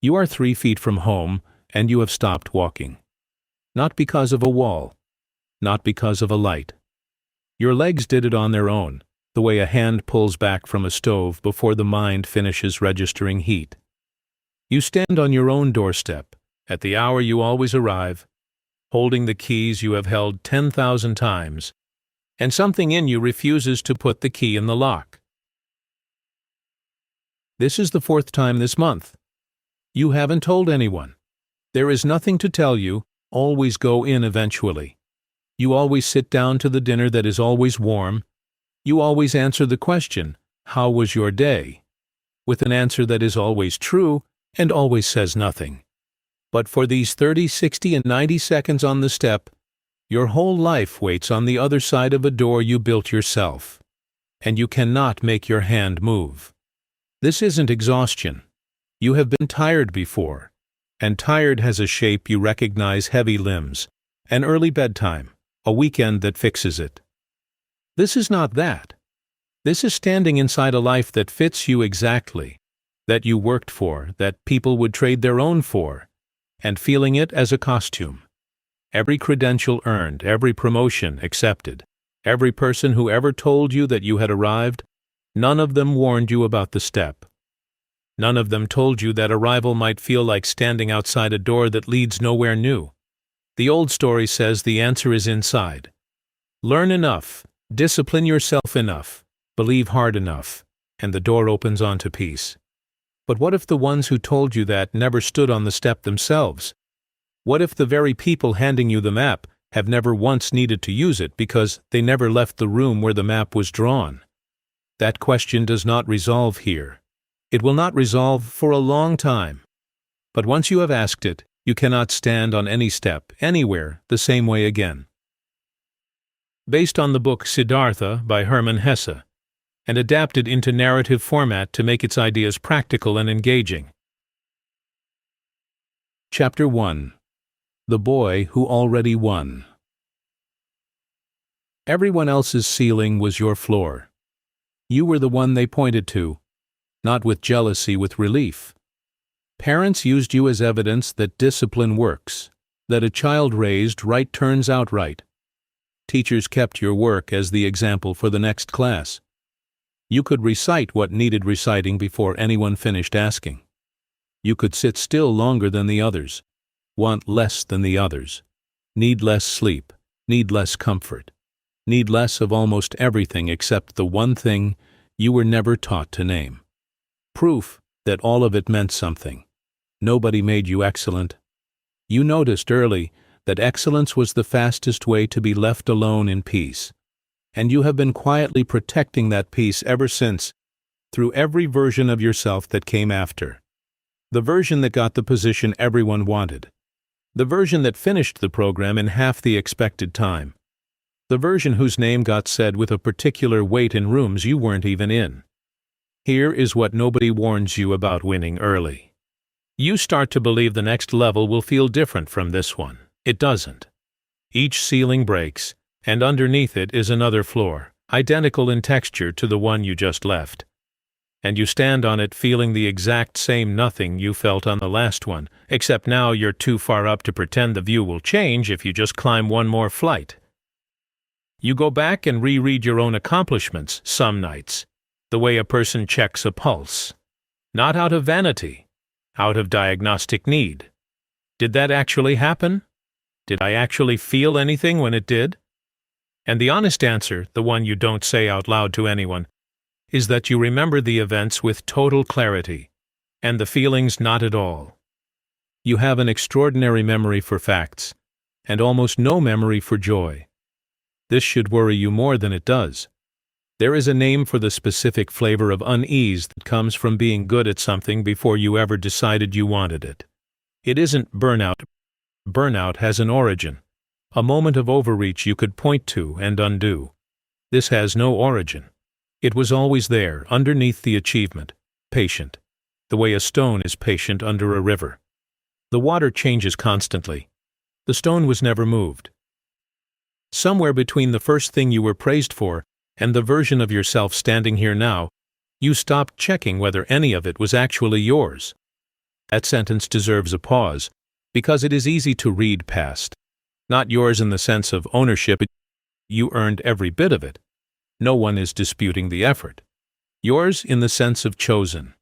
You are 3 feet from home, and you have stopped walking. Not because of a wall. Not because of a light. Your legs did it on their own, the way a hand pulls back from a stove before the mind finishes registering heat. You stand on your own doorstep, at the hour you always arrive, holding the keys you have held 10,000 times, and something in you refuses to put the key in the lock. This is the 4th time this month. You haven't told anyone. There is nothing to tell you. Always go in eventually. You always sit down to the dinner that is always warm. You always answer the question, "How was your day?" with an answer that is always true and always says nothing. But for these 30, 60, and 90 seconds on the step, your whole life waits on the other side of a door you built yourself, and you cannot make your hand move. This isn't exhaustion. You have been tired before, and tired has a shape you recognize: heavy limbs, an early bedtime, a weekend that fixes it. This is not that. This is standing inside a life that fits you exactly, that you worked for, that people would trade their own for, and feeling it as a costume. Every credential earned, every promotion accepted, every person who ever told you that you had arrived, none of them warned you about the step. None of them told you that arrival might feel like standing outside a door that leads nowhere new. The old story says the answer is inside. Learn enough, discipline yourself enough, believe hard enough, and the door opens onto peace. But what if the ones who told you that never stood on the step themselves? What if the very people handing you the map have never once needed to use it because they never left the room where the map was drawn? That question does not resolve here. It will not resolve for a long time. But once you have asked it, you cannot stand on any step, anywhere, the same way again. Based on the book Siddhartha by Hermann Hesse, and adapted into narrative format to make its ideas practical and engaging. Chapter 1. The Boy Who Already Won. Everyone else's ceiling was your floor. You were the one they pointed to, not with jealousy, with relief. Parents used you as evidence that discipline works, that a child raised right turns out right. Teachers kept your work as the example for the next class. You could recite what needed reciting before anyone finished asking. You could sit still longer than the others, want less than the others, need less sleep, need less comfort, need less of almost everything except the one thing you were never taught to name. Proof that all of it meant something. Nobody made you excellent. You noticed early that excellence was the fastest way to be left alone in peace, and you have been quietly protecting that peace ever since, through every version of yourself that came after. The version that got the position everyone wanted. The version that finished the program in half the expected time. The version whose name got said with a particular weight in rooms you weren't even in. Here is what nobody warns you about winning early. You start to believe the next level will feel different from this one. It doesn't. Each ceiling breaks, and underneath it is another floor, identical in texture to the one you just left. And you stand on it feeling the exact same nothing you felt on the last one, except now you're too far up to pretend the view will change if you just climb one more flight. You go back and reread your own accomplishments some nights, the way a person checks a pulse. Not out of vanity, out of diagnostic need. Did that actually happen? Did I actually feel anything when it did? And the honest answer, the one you don't say out loud to anyone, is that you remember the events with total clarity, and the feelings not at all. You have an extraordinary memory for facts, and almost no memory for joy. This should worry you more than it does. There is a name for the specific flavor of unease that comes from being good at something before you ever decided you wanted it. It isn't burnout. Burnout has an origin, a moment of overreach you could point to and undo. This has no origin. It was always there, underneath the achievement, patient, the way a stone is patient under a river. The water changes constantly. The stone was never moved. Somewhere between the first thing you were praised for and the version of yourself standing here now, you stopped checking whether any of it was actually yours. That sentence deserves a pause, because it is easy to read past. Not yours in the sense of ownership, you earned every bit of it. No one is disputing the effort. Yours in the sense of chosen.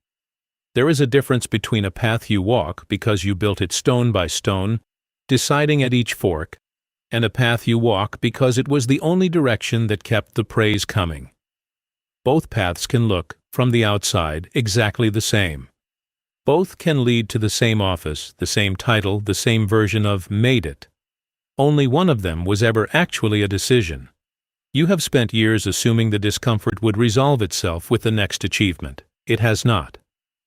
There is a difference between a path you walk because you built it stone by stone, deciding at each fork, and a path you walk because it was the only direction that kept the praise coming. Both paths can look, from the outside, exactly the same. Both can lead to the same office, the same title, the same version of made it. Only one of them was ever actually a decision. You have spent years assuming the discomfort would resolve itself with the next achievement. It has not.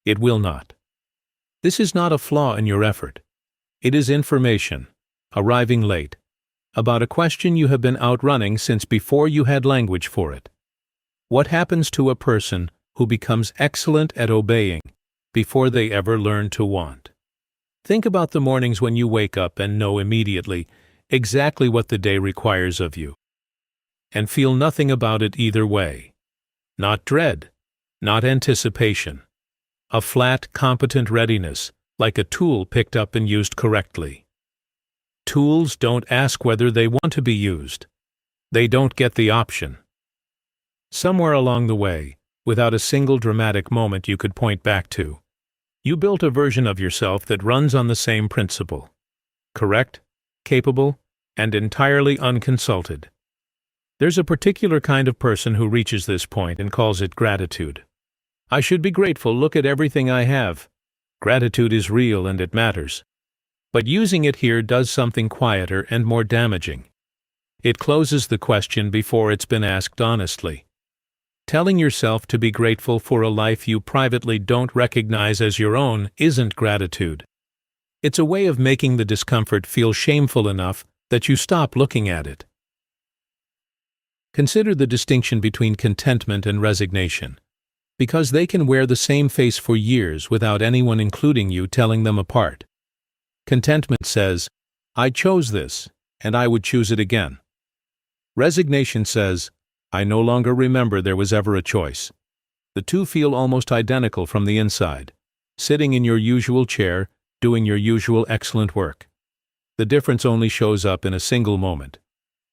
It will not. This is not a flaw in your effort. It is information, arriving late, about a question you have been outrunning since before you had language for it. What happens to a person who becomes excellent at obeying before they ever learn to want? Think about the mornings when you wake up and know immediately exactly what the day requires of you, and feel nothing about it either way. Not dread, not anticipation. A flat, competent readiness, like a tool picked up and used correctly. Tools don't ask whether they want to be used. They don't get the option. Somewhere along the way, without a single dramatic moment you could point back to, you built a version of yourself that runs on the same principle. Correct, capable, and entirely unconsulted. There's a particular kind of person who reaches this point and calls it gratitude. I should be grateful, look at everything I have. Gratitude is real and it matters. But using it here does something quieter and more damaging. It closes the question before it's been asked honestly. Telling yourself to be grateful for a life you privately don't recognize as your own isn't gratitude. It's a way of making the discomfort feel shameful enough that you stop looking at it. Consider the distinction between contentment and resignation, because they can wear the same face for years without anyone, including you, telling them apart. Contentment says, I chose this, and I would choose it again. Resignation says, I no longer remember there was ever a choice. The two feel almost identical from the inside, sitting in your usual chair, doing your usual excellent work. The difference only shows up in a single moment.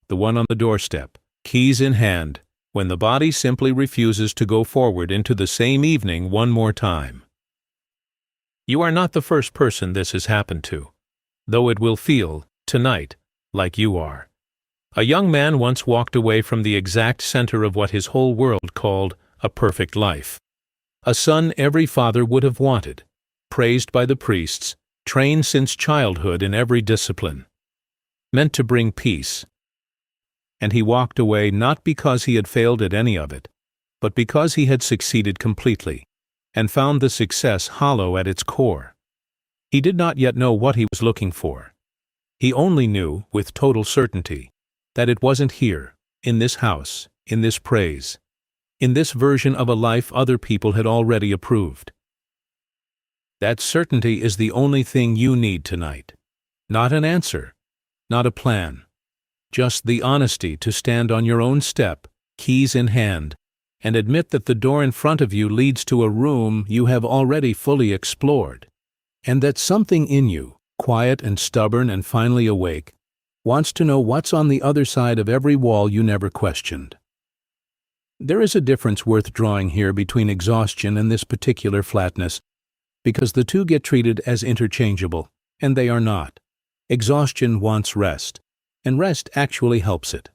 The one on the doorstep, keys in hand, when the body simply refuses to go forward into the same evening one more time. You are not the first person this has happened to, though it will feel, tonight, like you are. A young man once walked away from the exact center of what his whole world called a perfect life. A son every father would have wanted, praised by the priests, trained since childhood in every discipline, meant to bring peace. And he walked away not because he had failed at any of it, but because he had succeeded completely, and found the success hollow at its core. He did not yet know what he was looking for. He only knew, with total certainty, that it wasn't here, in this house, in this praise, in this version of a life other people had already approved. That certainty is the only thing you need tonight. Not an answer, not a plan. Just the honesty to stand on your own step, keys in hand, and admit that the door in front of you leads to a room you have already fully explored, and that something in you, quiet and stubborn and finally awake, wants to know what's on the other side of every wall you never questioned. There is a difference worth drawing here between exhaustion and this particular flatness, because the two get treated as interchangeable, and they are not. Exhaustion wants rest, and rest actually helps it.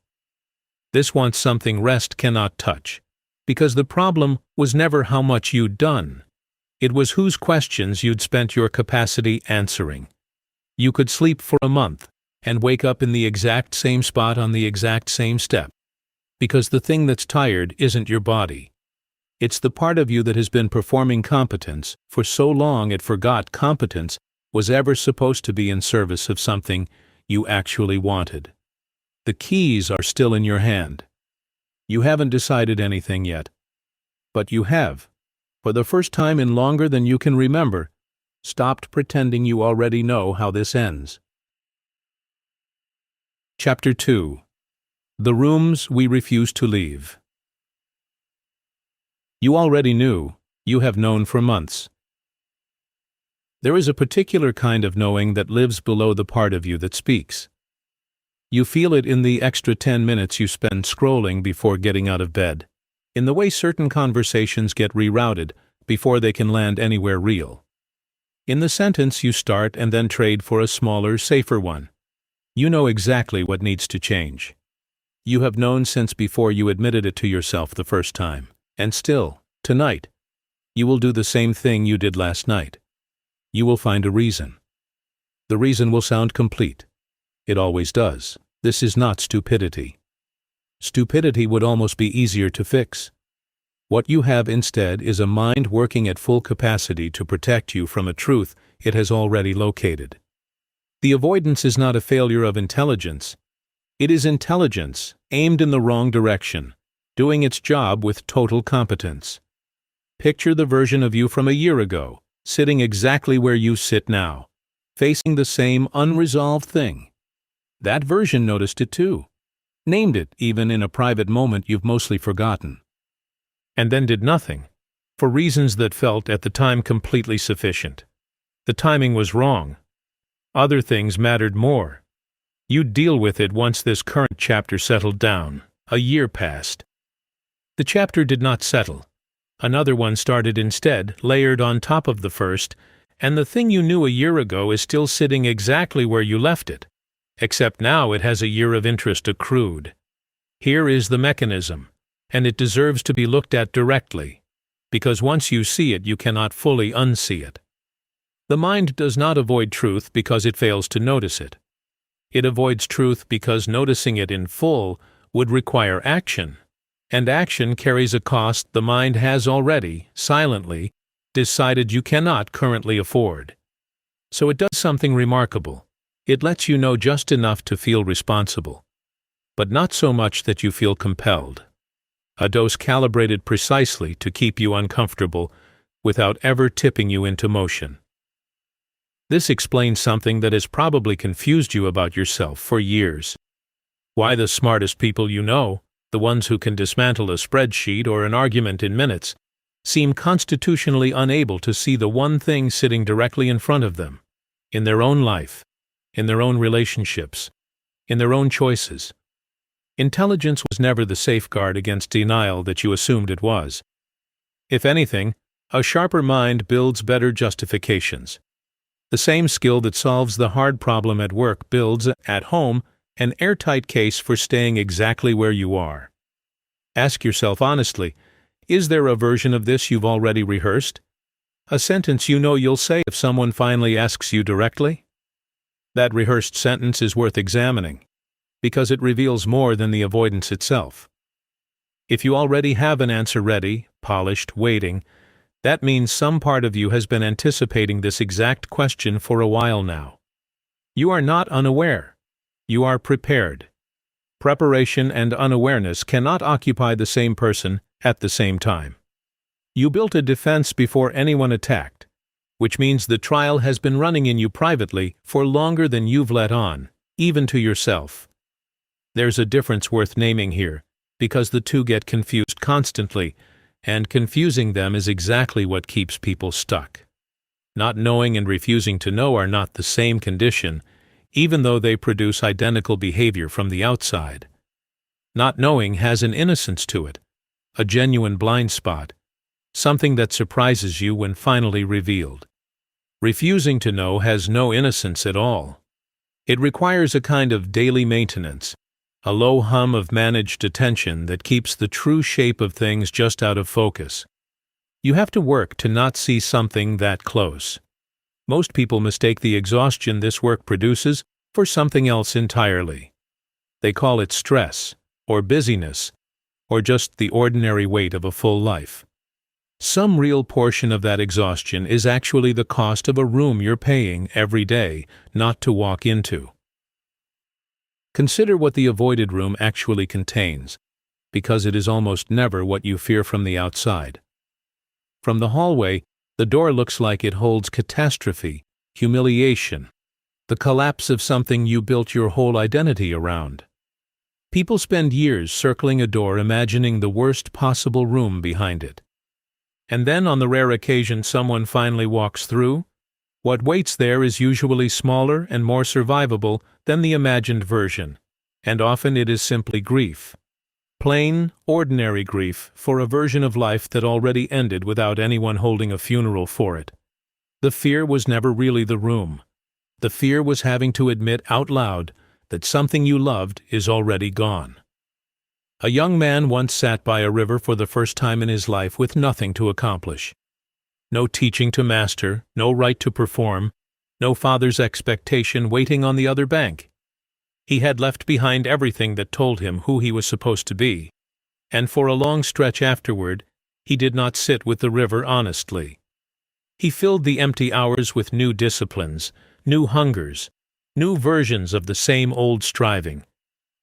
This wants something rest cannot touch, because the problem was never how much you'd done. It was whose questions you'd spent your capacity answering. You could sleep for a month and wake up in the exact same spot on the exact same step, because the thing that's tired isn't your body. It's the part of you that has been performing competence for so long it forgot competence was ever supposed to be in service of something you actually wanted. The keys are still in your hand. You haven't decided anything yet, but you have, for the first time in longer than you can remember, stopped pretending you already know how this ends. Chapter 2. The Rooms We Refuse to Leave. You already knew, you have known for months. There is a particular kind of knowing that lives below the part of you that speaks. You feel it in the extra 10 minutes you spend scrolling before getting out of bed, in the way certain conversations get rerouted before they can land anywhere real, in the sentence you start and then trade for a smaller, safer one. You know exactly what needs to change. You have known since before you admitted it to yourself the first time, and still, tonight, you will do the same thing you did last night. You will find a reason. The reason will sound complete. It always does. This is not stupidity. Stupidity would almost be easier to fix. What you have instead is a mind working at full capacity to protect you from a truth it has already located. The avoidance is not a failure of intelligence. It is intelligence, aimed in the wrong direction, doing its job with total competence. Picture the version of you from a year ago, sitting exactly where you sit now, facing the same unresolved thing. That version noticed it too, named it even in a private moment you've mostly forgotten, and then did nothing, for reasons that felt at the time completely sufficient. The timing was wrong. Other things mattered more. You'd deal with it once this current chapter settled down. A year passed. The chapter did not settle. Another one started instead, layered on top of the first, and the thing you knew a year ago is still sitting exactly where you left it, except now it has a year of interest accrued. Here is the mechanism, and it deserves to be looked at directly, because once you see it, you cannot fully unsee it. The mind does not avoid truth because it fails to notice it. It avoids truth because noticing it in full would require action, and action carries a cost the mind has already, silently, decided you cannot currently afford. So it does something remarkable. It lets you know just enough to feel responsible, but not so much that you feel compelled. A dose calibrated precisely to keep you uncomfortable without ever tipping you into motion. This explains something that has probably confused you about yourself for years. Why the smartest people you know, the ones who can dismantle a spreadsheet or an argument in minutes, seem constitutionally unable to see the one thing sitting directly in front of them, in their own life, in their own relationships, in their own choices. Intelligence was never the safeguard against denial that you assumed it was. If anything, a sharper mind builds better justifications. The same skill that solves the hard problem at work builds, at home, an airtight case for staying exactly where you are. Ask yourself honestly, is there a version of this you've already rehearsed? A sentence you know you'll say if someone finally asks you directly? That rehearsed sentence is worth examining, because it reveals more than the avoidance itself. If you already have an answer ready, polished, waiting, that means some part of you has been anticipating this exact question for a while now. You are not unaware. You are prepared. Preparation and unawareness cannot occupy the same person at the same time. You built a defense before anyone attacked, which means the trial has been running in you privately for longer than you've let on, even to yourself. There's a difference worth naming here, because the two get confused constantly, and confusing them is exactly what keeps people stuck. Not knowing and refusing to know are not the same condition, even though they produce identical behavior from the outside. Not knowing has an innocence to it, a genuine blind spot, something that surprises you when finally revealed. Refusing to know has no innocence at all. It requires a kind of daily maintenance, a low hum of managed attention that keeps the true shape of things just out of focus. You have to work to not see something that close. Most people mistake the exhaustion this work produces for something else entirely. They call it stress, or busyness, or just the ordinary weight of a full life. Some real portion of that exhaustion is actually the cost of a room you're paying every day not to walk into. Consider what the avoided room actually contains, because it is almost never what you fear from the outside. From the hallway, the door looks like it holds catastrophe, humiliation, the collapse of something you built your whole identity around. People spend years circling a door imagining the worst possible room behind it. And then on the rare occasion someone finally walks through, What waits there is usually smaller and more survivable than the imagined version, and often it is simply grief. Plain, ordinary grief for a version of life that already ended without anyone holding a funeral for it. The fear was never really the room. The fear was having to admit out loud that something you loved is already gone. A young man once sat by a river for the first time in his life with nothing to accomplish. No teaching to master, no right to perform, no father's expectation waiting on the other bank. He had left behind everything that told him who he was supposed to be, and for a long stretch afterward, he did not sit with the river honestly. He filled the empty hours with new disciplines, new hungers, new versions of the same old striving,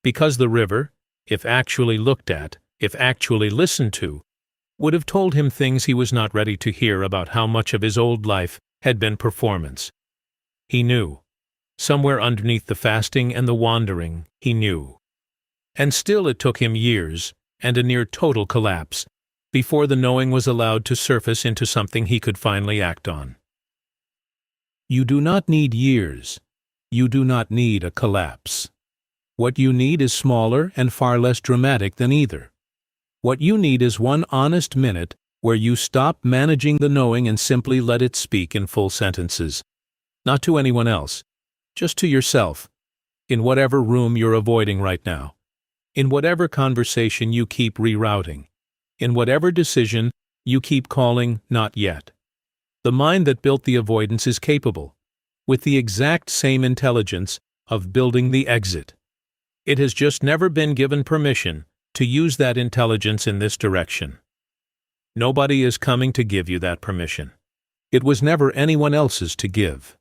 because the river, if actually looked at, if actually listened to, would have told him things he was not ready to hear about how much of his old life had been performance. He knew. Somewhere underneath the fasting and the wandering, he knew. And still it took him years, and a near total collapse, before the knowing was allowed to surface into something he could finally act on. You do not need years. You do not need a collapse. What you need is smaller and far less dramatic than either. What you need is one honest minute where you stop managing the knowing and simply let it speak in full sentences. Not to anyone else, just to yourself, in whatever room you're avoiding right now, in whatever conversation you keep rerouting, in whatever decision you keep calling not yet. The mind that built the avoidance is capable, with the exact same intelligence, of building the exit. It has just never been given permission to use that intelligence in this direction. Nobody is coming to give you that permission. It was never anyone else's to give.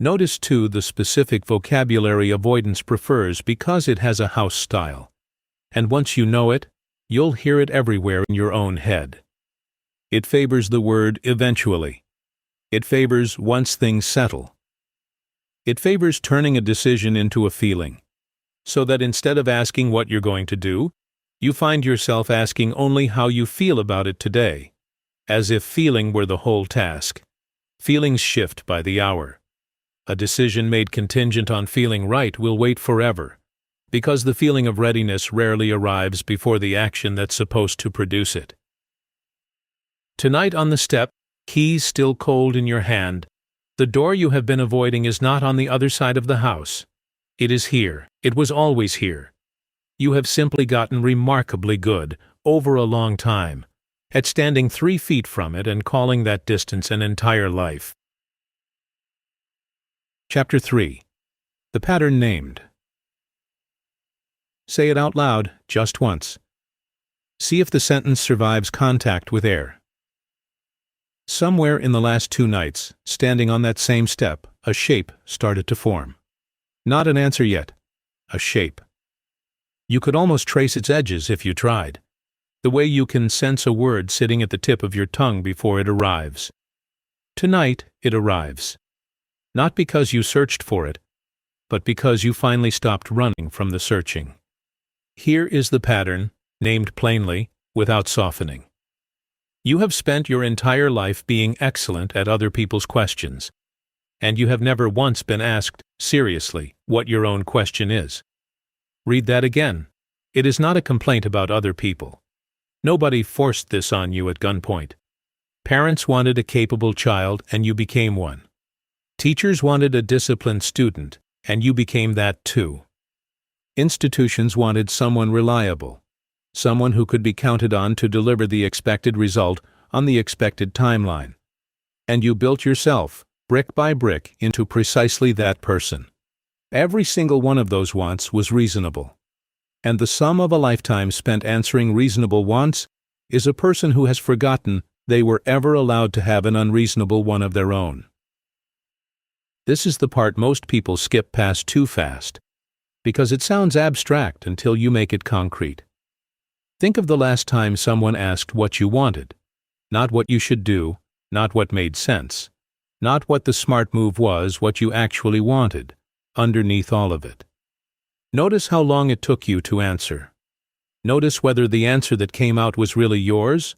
Notice, too, the specific vocabulary avoidance prefers because it has a house style. And once you know it, you'll hear it everywhere in your own head. It favors the word eventually. It favors once things settle. It favors turning a decision into a feeling, so that instead of asking what you're going to do, you find yourself asking only how you feel about it today, as if feeling were the whole task. Feelings shift by the hour. A decision made contingent on feeling right will wait forever, because the feeling of readiness rarely arrives before the action that's supposed to produce it. Tonight on the step, keys still cold in your hand, the door you have been avoiding is not on the other side of the house. It is here. It was always here. You have simply gotten remarkably good, over a long time, at standing 3 feet from it and calling that distance an entire life. Chapter 3. The Pattern Named. Say it out loud, just once. See if the sentence survives contact with air. Somewhere in the last 2 nights, standing on that same step, a shape started to form. Not an answer yet. A shape. You could almost trace its edges if you tried, the way you can sense a word sitting at the tip of your tongue before it arrives. Tonight, it arrives. Not because you searched for it, but because you finally stopped running from the searching. Here is the pattern, named plainly, without softening. You have spent your entire life being excellent at other people's questions, and you have never once been asked, seriously, what your own question is. Read that again. It is not a complaint about other people. Nobody forced this on you at gunpoint. Parents wanted a capable child, and you became one. Teachers wanted a disciplined student, and you became that too. Institutions wanted someone reliable, someone who could be counted on to deliver the expected result on the expected timeline. And you built yourself, brick by brick, into precisely that person. Every single one of those wants was reasonable. And the sum of a lifetime spent answering reasonable wants is a person who has forgotten they were ever allowed to have an unreasonable one of their own. This is the part most people skip past too fast, because it sounds abstract until you make it concrete. Think of the last time someone asked what you wanted, not what you should do, not what made sense, not what the smart move was, what you actually wanted, underneath all of it. Notice how long it took you to answer. Notice whether the answer that came out was really yours,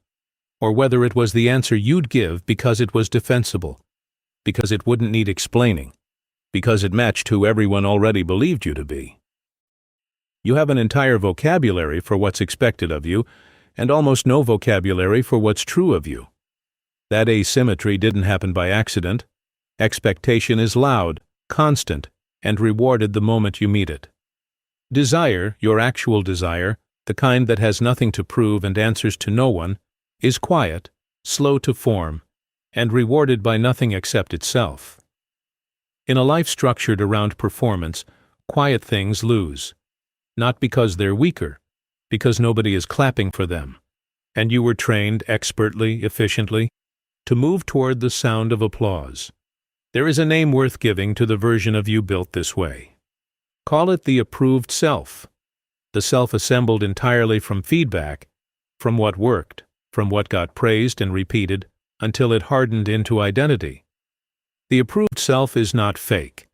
or whether it was the answer you'd give because it was defensible, because it wouldn't need explaining, because it matched who everyone already believed you to be. You have an entire vocabulary for what's expected of you, and almost no vocabulary for what's true of you. That asymmetry didn't happen by accident. Expectation is loud, constant, and rewarded the moment you meet it. Desire, your actual desire, the kind that has nothing to prove and answers to no one, is quiet, slow to form, and rewarded by nothing except itself. In a life structured around performance, quiet things lose. Not because they're weaker, because nobody is clapping for them, and you were trained expertly, efficiently, to move toward the sound of applause. There is a name worth giving to the version of you built this way. Call it the approved self, the self assembled entirely from feedback, from what worked, from what got praised and repeated, until it hardened into identity. The approved self is not fake.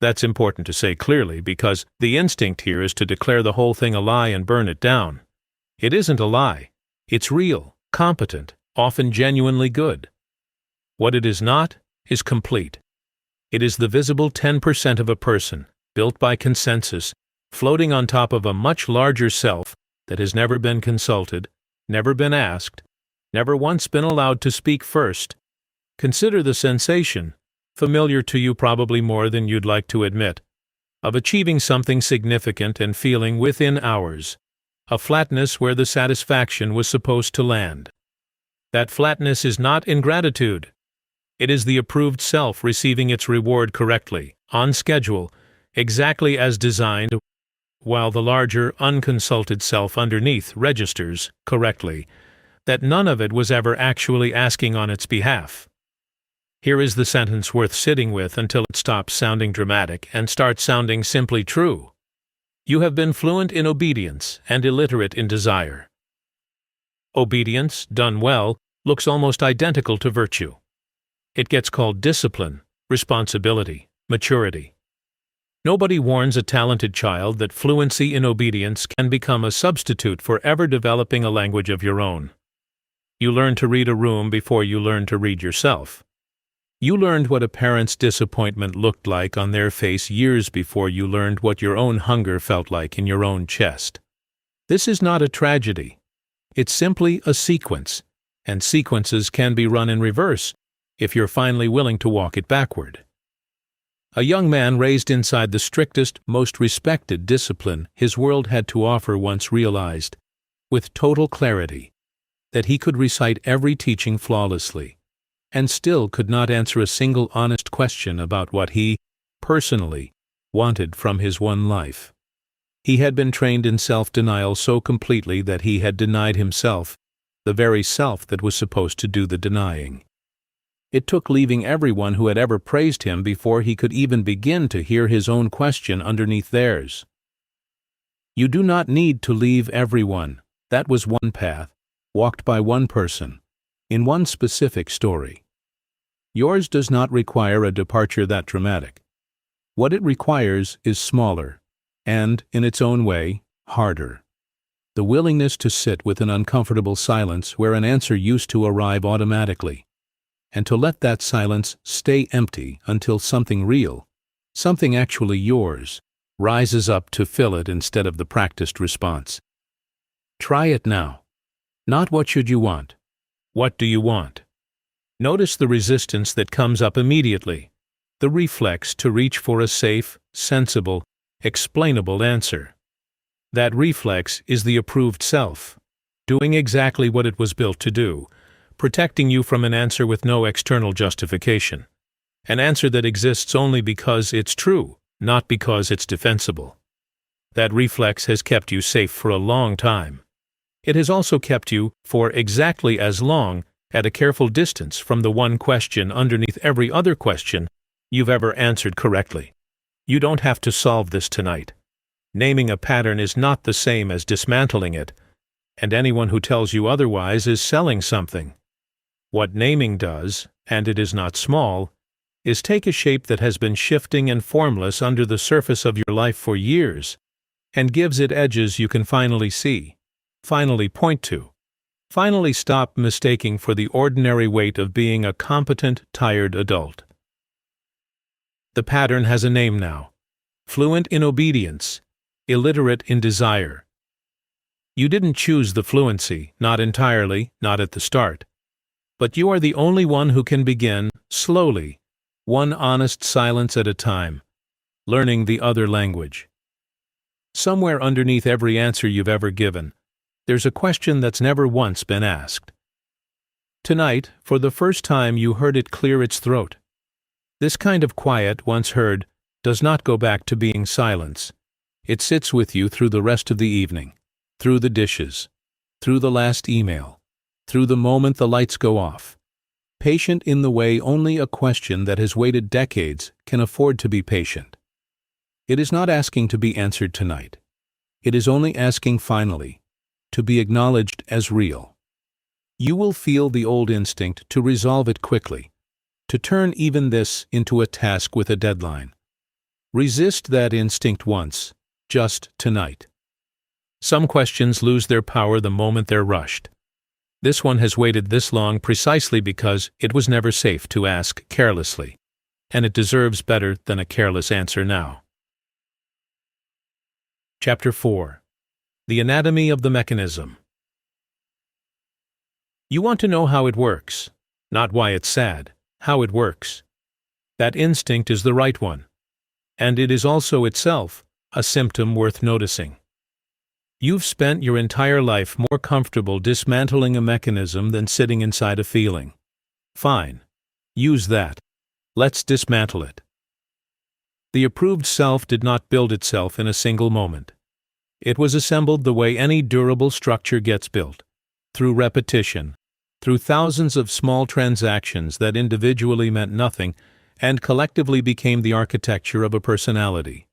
That's important to say clearly because the instinct here is to declare the whole thing a lie and burn it down. It isn't a lie. It's real, competent, often genuinely good. What it is not is complete. It is the visible 10% of a person, built by consensus, floating on top of a much larger self that has never been consulted, never been asked, never once been allowed to speak first. Consider the sensation, familiar to you probably more than you'd like to admit, of achieving something significant and feeling within hours, a flatness where the satisfaction was supposed to land. That flatness is not ingratitude. It is the approved self receiving its reward correctly, on schedule, exactly as designed, while the larger, unconsulted self underneath registers, correctly, that none of it was ever actually asking on its behalf. Here is the sentence worth sitting with until it stops sounding dramatic and starts sounding simply true. You have been fluent in obedience and illiterate in desire. Obedience, done well, looks almost identical to virtue. It gets called discipline, responsibility, maturity. Nobody warns a talented child that fluency in obedience can become a substitute for ever developing a language of your own. You learn to read a room before you learn to read yourself. You learned what a parent's disappointment looked like on their face years before you learned what your own hunger felt like in your own chest. This is not a tragedy. It's simply a sequence, and sequences can be run in reverse if you're finally willing to walk it backward. A young man raised inside the strictest, most respected discipline his world had to offer once realized, with total clarity, that he could recite every teaching flawlessly, and still could not answer a single honest question about what he, personally, wanted from his one life. He had been trained in self-denial so completely that he had denied himself, the very self that was supposed to do the denying. It took leaving everyone who had ever praised him before he could even begin to hear his own question underneath theirs. You do not need to leave everyone. That was one path, walked by one person, in one specific story. Yours does not require a departure that dramatic. What it requires is smaller, and, in its own way, harder. The willingness to sit with an uncomfortable silence where an answer used to arrive automatically, and to let that silence stay empty until something real, something actually yours, rises up to fill it instead of the practiced response. Try it now. Not what should you want. What do you want? Notice the resistance that comes up immediately, the reflex to reach for a safe, sensible, explainable answer. That reflex is the approved self, doing exactly what it was built to do, protecting you from an answer with no external justification, an answer that exists only because it's true, not because it's defensible. That reflex has kept you safe for a long time. It has also kept you, for exactly as long, at a careful distance from the one question underneath every other question you've ever answered correctly. You don't have to solve this tonight. Naming a pattern is not the same as dismantling it, and anyone who tells you otherwise is selling something. What naming does, and it is not small, is take a shape that has been shifting and formless under the surface of your life for years, and gives it edges you can finally see, finally point to. Finally stop mistaking for the ordinary weight of being a competent, tired adult. The pattern has a name now. Fluent in obedience, illiterate in desire. You didn't choose the fluency, not entirely, not at the start. But you are the only one who can begin, slowly, one honest silence at a time, learning the other language. Somewhere underneath every answer you've ever given, there's a question that's never once been asked. Tonight, for the first time, you heard it clear its throat. This kind of quiet, once heard, does not go back to being silence. It sits with you through the rest of the evening, through the dishes, through the last email, through the moment the lights go off. Patient in the way only a question that has waited decades can afford to be patient. It is not asking to be answered tonight. It is only asking finally to be acknowledged as real. You will feel the old instinct to resolve it quickly, to turn even this into a task with a deadline. Resist that instinct once, just tonight. Some questions lose their power the moment they're rushed. This one has waited this long precisely because it was never safe to ask carelessly, and it deserves better than a careless answer now. Chapter 4. The Anatomy of the Mechanism. You want to know how it works, not why it's sad, how it works. That instinct is the right one, and it is also itself a symptom worth noticing. You've spent your entire life more comfortable dismantling a mechanism than sitting inside a feeling. Fine. Use that. Let's dismantle it. The approved self did not build itself in a single moment. It was assembled the way any durable structure gets built, through repetition, through thousands of small transactions that individually meant nothing and collectively became the architecture of a personality.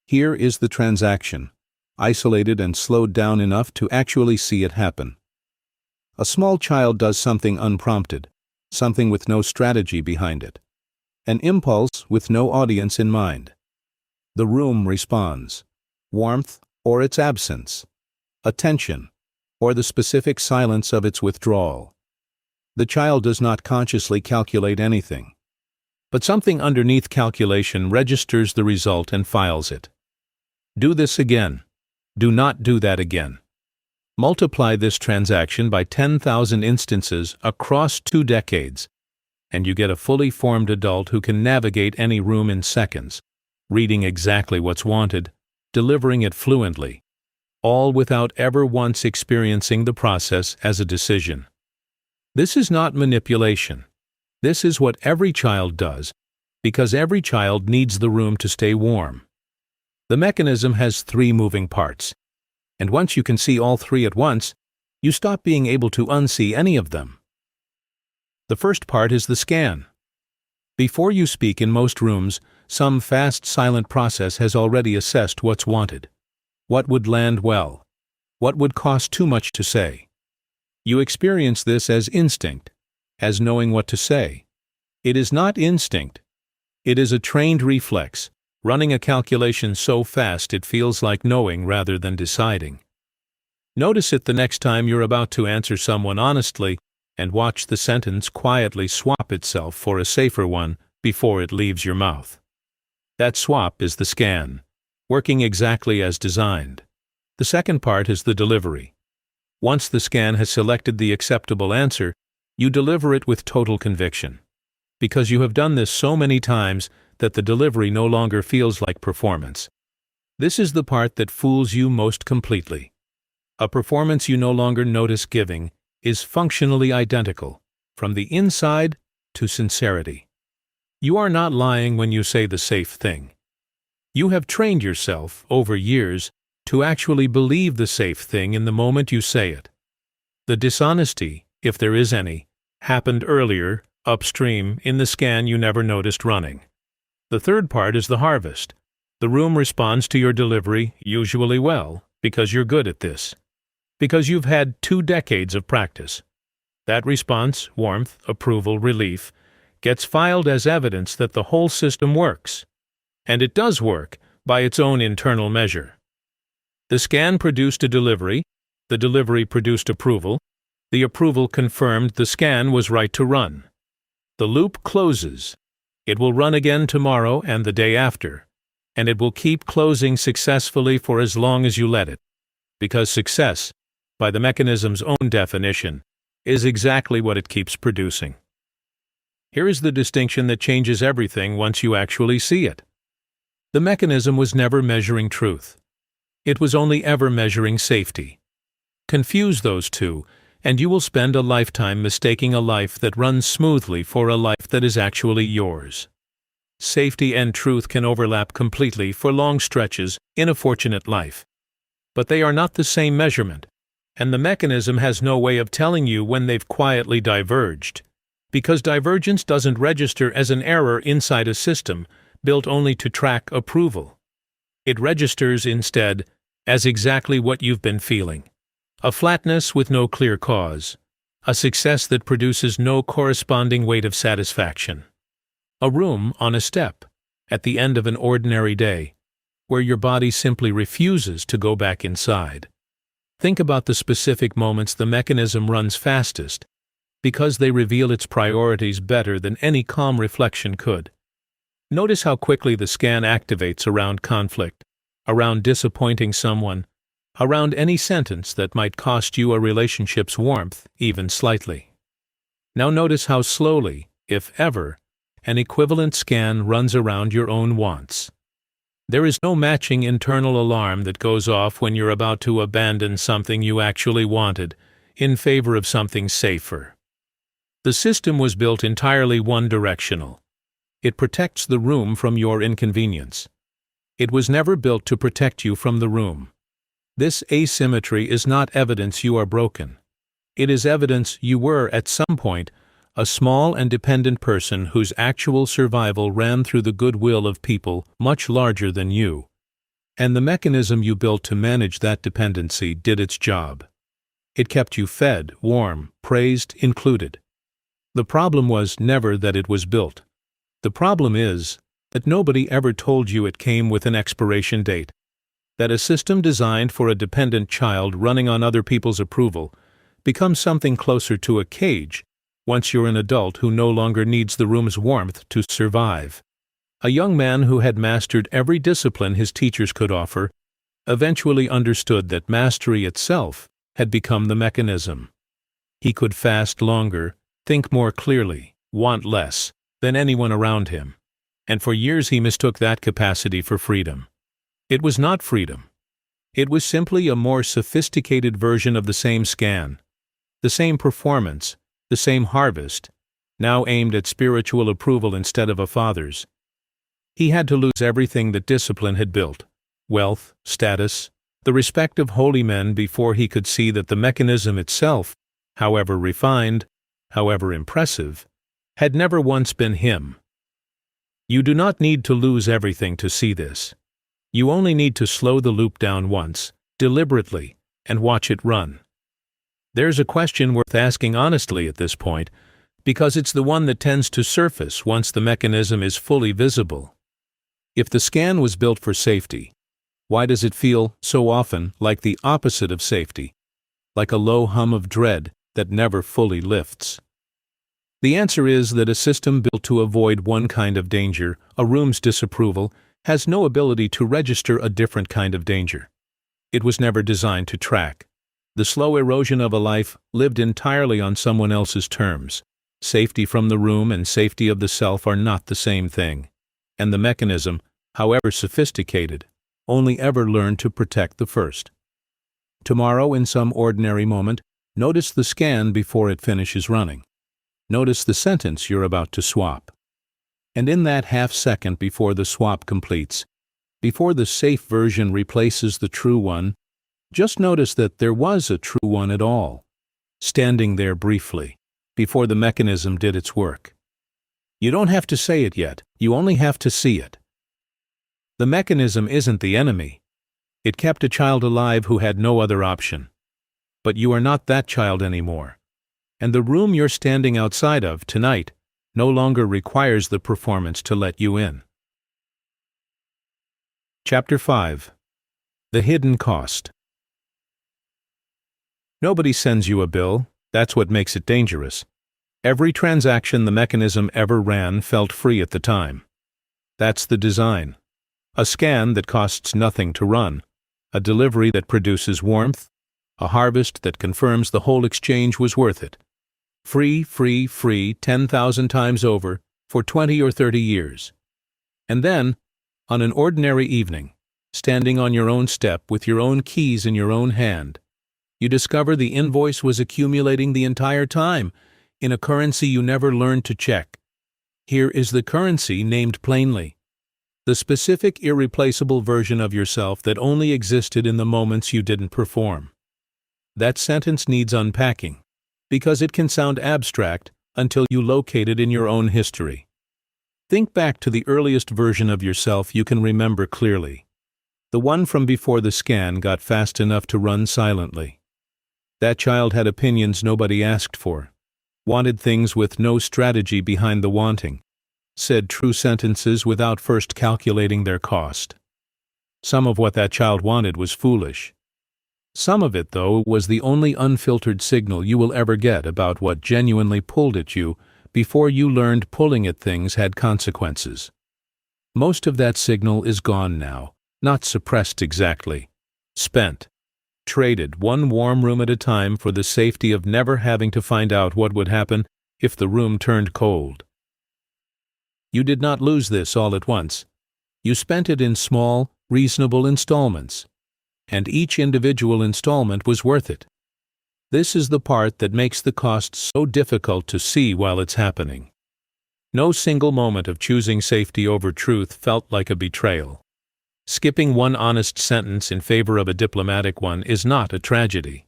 Here is the transaction, isolated and slowed down enough to actually see it happen. A small child does something unprompted, something with no strategy behind it, an impulse with no audience in mind. The room responds, warmth or its absence, attention or the specific silence of its withdrawal. The child does not consciously calculate anything, but something underneath calculation registers the result and files it. Do this again. Do not do that again. Multiply this transaction by 10,000 instances across 2 decades, and you get a fully formed adult who can navigate any room in seconds, reading exactly what's wanted, delivering it fluently, all without ever once experiencing the process as a decision. This is not manipulation. This is what every child does, because every child needs the room to stay warm. The mechanism has 3 moving parts, and once you can see all 3 at once, you stop being able to unsee any of them. The first part is the scan. Before you speak in most rooms, some fast, silent process has already assessed what's wanted, what would land well, what would cost too much to say. You experience this as instinct, as knowing what to say. It is not instinct. It is a trained reflex, running a calculation so fast it feels like knowing rather than deciding. Notice it the next time you're about to answer someone honestly, and watch the sentence quietly swap itself for a safer one before it leaves your mouth. That swap is the scan, working exactly as designed. The second part is the delivery. Once the scan has selected the acceptable answer, you deliver it with total conviction, because you have done this so many times that the delivery no longer feels like performance. This is the part that fools you most completely. A performance you no longer notice giving is functionally identical, from the inside to sincerity. You are not lying when you say the safe thing. You have trained yourself, over years, to actually believe the safe thing in the moment you say it. The dishonesty, if there is any, happened earlier, upstream, in the scan you never noticed running. The third part is the harvest. The room responds to your delivery, usually well, because you're good at this. Because you've had 2 decades of practice. That response, warmth, approval, relief, gets filed as evidence that the whole system works. And it does work, by its own internal measure. The scan produced a delivery, the delivery produced approval, the approval confirmed the scan was right to run. The loop closes, It will run again tomorrow and the day after, and it will keep closing successfully for as long as you let it, because success, by the mechanism's own definition, is exactly what it keeps producing. Here is the distinction that changes everything once you actually see it. The mechanism was never measuring truth. It was only ever measuring safety. Confuse those two, and you will spend a lifetime mistaking a life that runs smoothly for a life that is actually yours. Safety and truth can overlap completely for long stretches in a fortunate life. But they are not the same measurement, and the mechanism has no way of telling you when they've quietly diverged, because divergence doesn't register as an error inside a system built only to track approval. It registers instead as exactly what you've been feeling. A flatness with no clear cause, a success that produces no corresponding weight of satisfaction. A room on a step, at the end of an ordinary day, where your body simply refuses to go back inside. Think about the specific moments the mechanism runs fastest, because they reveal its priorities better than any calm reflection could. Notice how quickly the scan activates around conflict, around disappointing someone, around any sentence that might cost you a relationship's warmth, even slightly. Now notice how slowly, if ever, an equivalent scan runs around your own wants. There is no matching internal alarm that goes off when you're about to abandon something you actually wanted in favor of something safer. The system was built entirely one-directional. It protects the room from your inconvenience. It was never built to protect you from the room. This asymmetry is not evidence you are broken. It is evidence you were, at some point, a small and dependent person whose actual survival ran through the goodwill of people much larger than you. And the mechanism you built to manage that dependency did its job. It kept you fed, warm, praised, included. The problem was never that it was built. The problem is that nobody ever told you it came with an expiration date. That a system designed for a dependent child running on other people's approval becomes something closer to a cage once you're an adult who no longer needs the room's warmth to survive. A young man who had mastered every discipline his teachers could offer eventually understood that mastery itself had become the mechanism. He could fast longer, think more clearly, want less than anyone around him, and for years he mistook that capacity for freedom. It was not freedom. It was simply a more sophisticated version of the same scan, the same performance, the same harvest, now aimed at spiritual approval instead of a father's. He had to lose everything that discipline had built, wealth, status, the respect of holy men, before he could see that the mechanism itself, however refined, however impressive, had never once been him. You do not need to lose everything to see this. You only need to slow the loop down once, deliberately, and watch it run. There's a question worth asking honestly at this point, because it's the one that tends to surface once the mechanism is fully visible. If the scan was built for safety, why does it feel so often like the opposite of safety, like a low hum of dread that never fully lifts? The answer is that a system built to avoid one kind of danger, a room's disapproval, has no ability to register a different kind of danger. It was never designed to track. The slow erosion of a life lived entirely on someone else's terms. Safety from the room and safety of the self are not the same thing. And the mechanism, however sophisticated, only ever learned to protect the first. Tomorrow, in some ordinary moment, notice the scan before it finishes running. Notice the sentence you're about to swap. And in that half-second before the swap completes, before the safe version replaces the true one, just notice that there was a true one at all, standing there briefly, before the mechanism did its work. You don't have to say it yet, you only have to see it. The mechanism isn't the enemy. It kept a child alive who had no other option. But you are not that child anymore. And the room you're standing outside of tonight no longer requires the performance to let you in. Chapter 5. The Hidden Cost. Nobody sends you a bill. That's what makes it dangerous. Every transaction the mechanism ever ran felt free at the time. That's the design. A scan that costs nothing to run, a delivery that produces warmth, a harvest that confirms the whole exchange was worth it. Free, free, free 10,000 times over for 20 or 30 years. And then, on an ordinary evening, standing on your own step with your own keys in your own hand, you discover the invoice was accumulating the entire time in a currency you never learned to check. Here is the currency named plainly. The specific irreplaceable version of yourself that only existed in the moments you didn't perform. That sentence needs unpacking, because it can sound abstract until you locate it in your own history. Think back to the earliest version of yourself you can remember clearly. The one from before the scan got fast enough to run silently. That child had opinions nobody asked for, wanted things with no strategy behind the wanting, said true sentences without first calculating their cost. Some of what that child wanted was foolish. Some of it, though, was the only unfiltered signal you will ever get about what genuinely pulled at you before you learned pulling at things had consequences. Most of that signal is gone now, not suppressed exactly. Spent. Traded one warm room at a time for the safety of never having to find out what would happen if the room turned cold. You did not lose this all at once. You spent it in small, reasonable installments, and each individual installment was worth it. This is the part that makes the cost so difficult to see while it's happening. No single moment of choosing safety over truth felt like a betrayal. Skipping one honest sentence in favor of a diplomatic one is not a tragedy.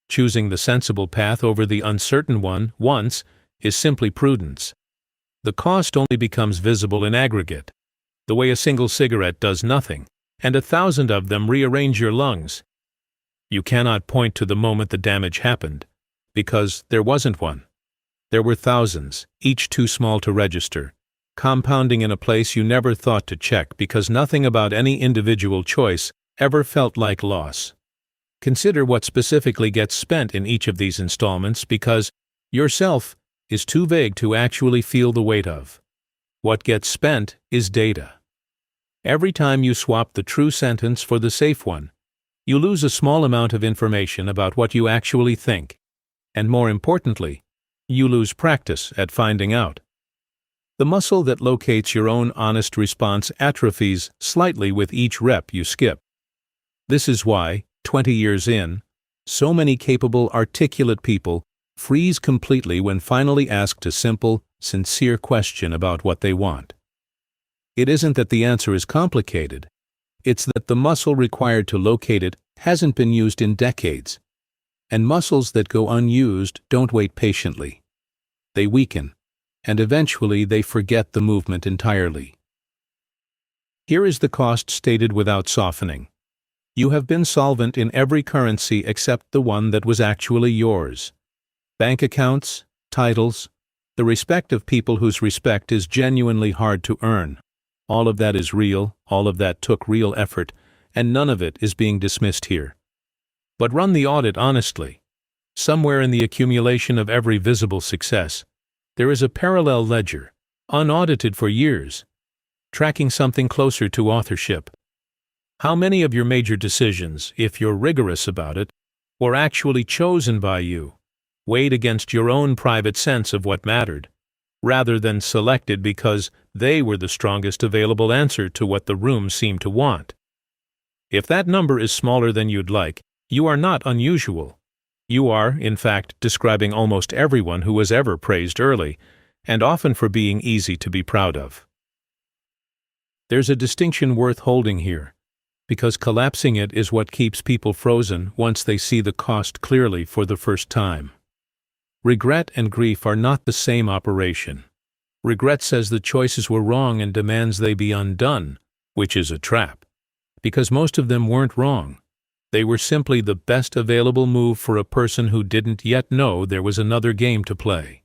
Choosing the sensible path over the uncertain one once is simply prudence. The cost only becomes visible in aggregate, the way a single cigarette does nothing, and 1,000 of them rearrange your lungs. You cannot point to the moment the damage happened, because there wasn't one. There were thousands, each too small to register, compounding in a place you never thought to check because nothing about any individual choice ever felt like loss. Consider what specifically gets spent in each of these installments because yourself is too vague to actually feel the weight of. What gets spent is data. Every time you swap the true sentence for the safe one, you lose a small amount of information about what you actually think, and more importantly, you lose practice at finding out. The muscle that locates your own honest response atrophies slightly with each rep you skip. This is why, 20 years in, so many capable, articulate people freeze completely when finally asked a simple, sincere question about what they want. It isn't that the answer is complicated, it's that the muscle required to locate it hasn't been used in decades, and muscles that go unused don't wait patiently. They weaken, and eventually they forget the movement entirely. Here is the cost stated without softening. You have been solvent in every currency except the one that was actually yours. Bank accounts, titles, the respect of people whose respect is genuinely hard to earn. All of that is real, all of that took real effort, and none of it is being dismissed here. But run the audit honestly. Somewhere in the accumulation of every visible success, there is a parallel ledger, unaudited for years, tracking something closer to authorship. How many of your major decisions, if you're rigorous about it, were actually chosen by you, weighed against your own private sense of what mattered, rather than selected because they were the strongest available answer to what the room seemed to want? If that number is smaller than you'd like, you are not unusual. You are, in fact, describing almost everyone who was ever praised early, and often for being easy to be proud of. There's a distinction worth holding here, because collapsing it is what keeps people frozen once they see the cost clearly for the first time. Regret and grief are not the same operation. Regret says the choices were wrong and demands they be undone, which is a trap, because most of them weren't wrong. They were simply the best available move for a person who didn't yet know there was another game to play.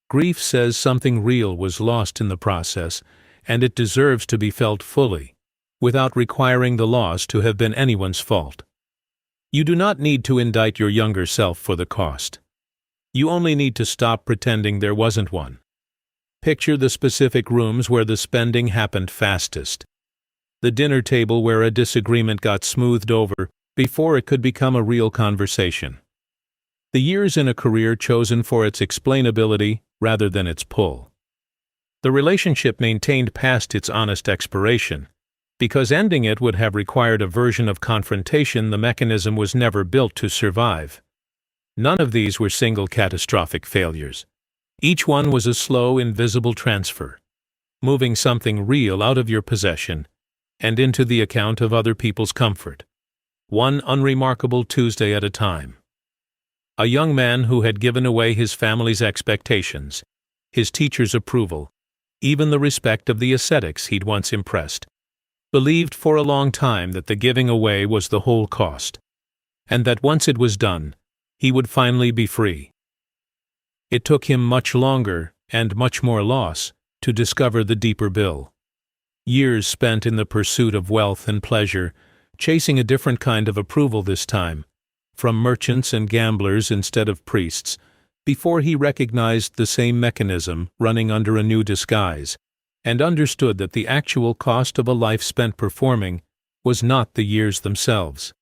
Grief says something real was lost in the process, and it deserves to be felt fully, without requiring the loss to have been anyone's fault. You do not need to indict your younger self for the cost. You only need to stop pretending there wasn't one. Picture the specific rooms where the spending happened fastest. The dinner table where a disagreement got smoothed over before it could become a real conversation. The years in a career chosen for its explainability rather than its pull. The relationship maintained past its honest expiration. Because ending it would have required a version of confrontation the mechanism was never built to survive. None of these were single catastrophic failures. Each one was a slow, invisible transfer, moving something real out of your possession and into the account of other people's comfort. One unremarkable Tuesday at a time. A young man who had given away his family's expectations, his teacher's approval, even the respect of the ascetics he'd once impressed, believed for a long time that the giving away was the whole cost, and that once it was done, he would finally be free. It took him much longer, and much more loss, to discover the deeper bill. Years spent in the pursuit of wealth and pleasure, chasing a different kind of approval this time, from merchants and gamblers instead of priests, before he recognized the same mechanism running under a new disguise, and understood that the actual cost of a life spent performing was not the years themselves.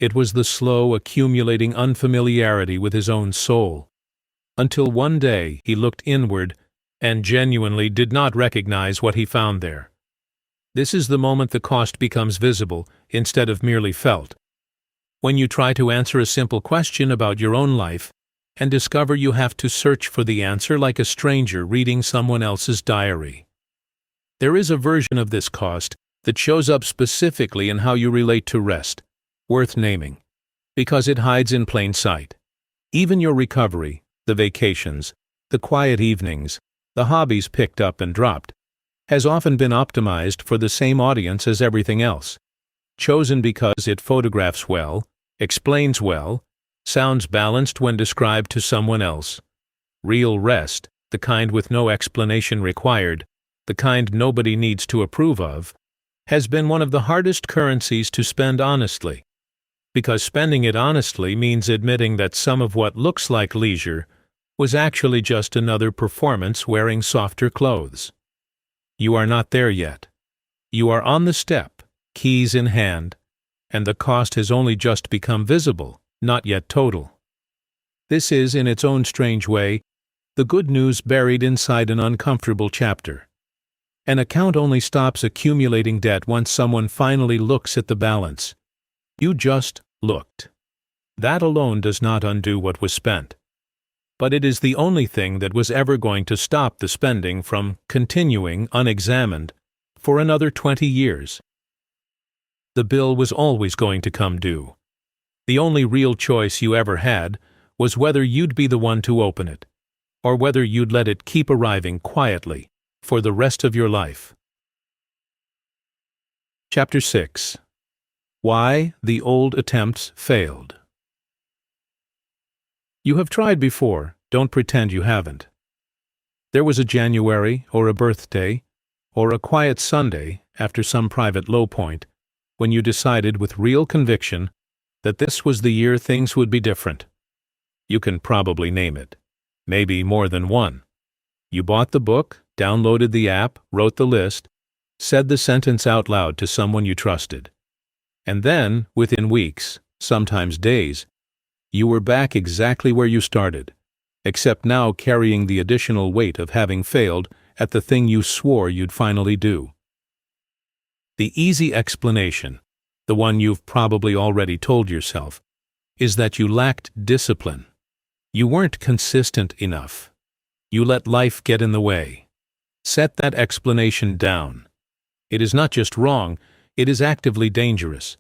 It was the slow, accumulating unfamiliarity with his own soul, until one day he looked inward and genuinely did not recognize what he found there. This is the moment the cost becomes visible instead of merely felt. When you try to answer a simple question about your own life and discover you have to search for the answer like a stranger reading someone else's diary. There is a version of this cost that shows up specifically in how you relate to rest, worth naming, because it hides in plain sight. Even your recovery, the vacations, the quiet evenings, the hobbies picked up and dropped, has often been optimized for the same audience as everything else, chosen because it photographs well, explains well, sounds balanced when described to someone else. Real rest, the kind with no explanation required, the kind nobody needs to approve of, has been one of the hardest currencies to spend honestly, because spending it honestly means admitting that some of what looks like leisure was actually just another performance wearing softer clothes. You are not there yet. You are on the step, keys in hand, and the cost has only just become visible, not yet total. This is, in its own strange way, the good news buried inside an uncomfortable chapter. An account only stops accumulating debt once someone finally looks at the balance. You just looked. That alone does not undo what was spent. But it is the only thing that was ever going to stop the spending from continuing unexamined for another 20 years. The bill was always going to come due. The only real choice you ever had was whether you'd be the one to open it, or whether you'd let it keep arriving quietly for the rest of your life. Chapter 6. Why the Old Attempts Failed. You have tried before, don't pretend you haven't. There was a January, or a birthday, or a quiet Sunday after some private low point, when you decided with real conviction that this was the year things would be different. You can probably name it. Maybe more than one. You bought the book, downloaded the app, wrote the list, said the sentence out loud to someone you trusted. And then, within weeks, sometimes days, you were back exactly where you started, except now carrying the additional weight of having failed at the thing you swore you'd finally do. The easy explanation, the one you've probably already told yourself, is that you lacked discipline. You weren't consistent enough. You let life get in the way. Set that explanation down. It is not just wrong, it is actively dangerous,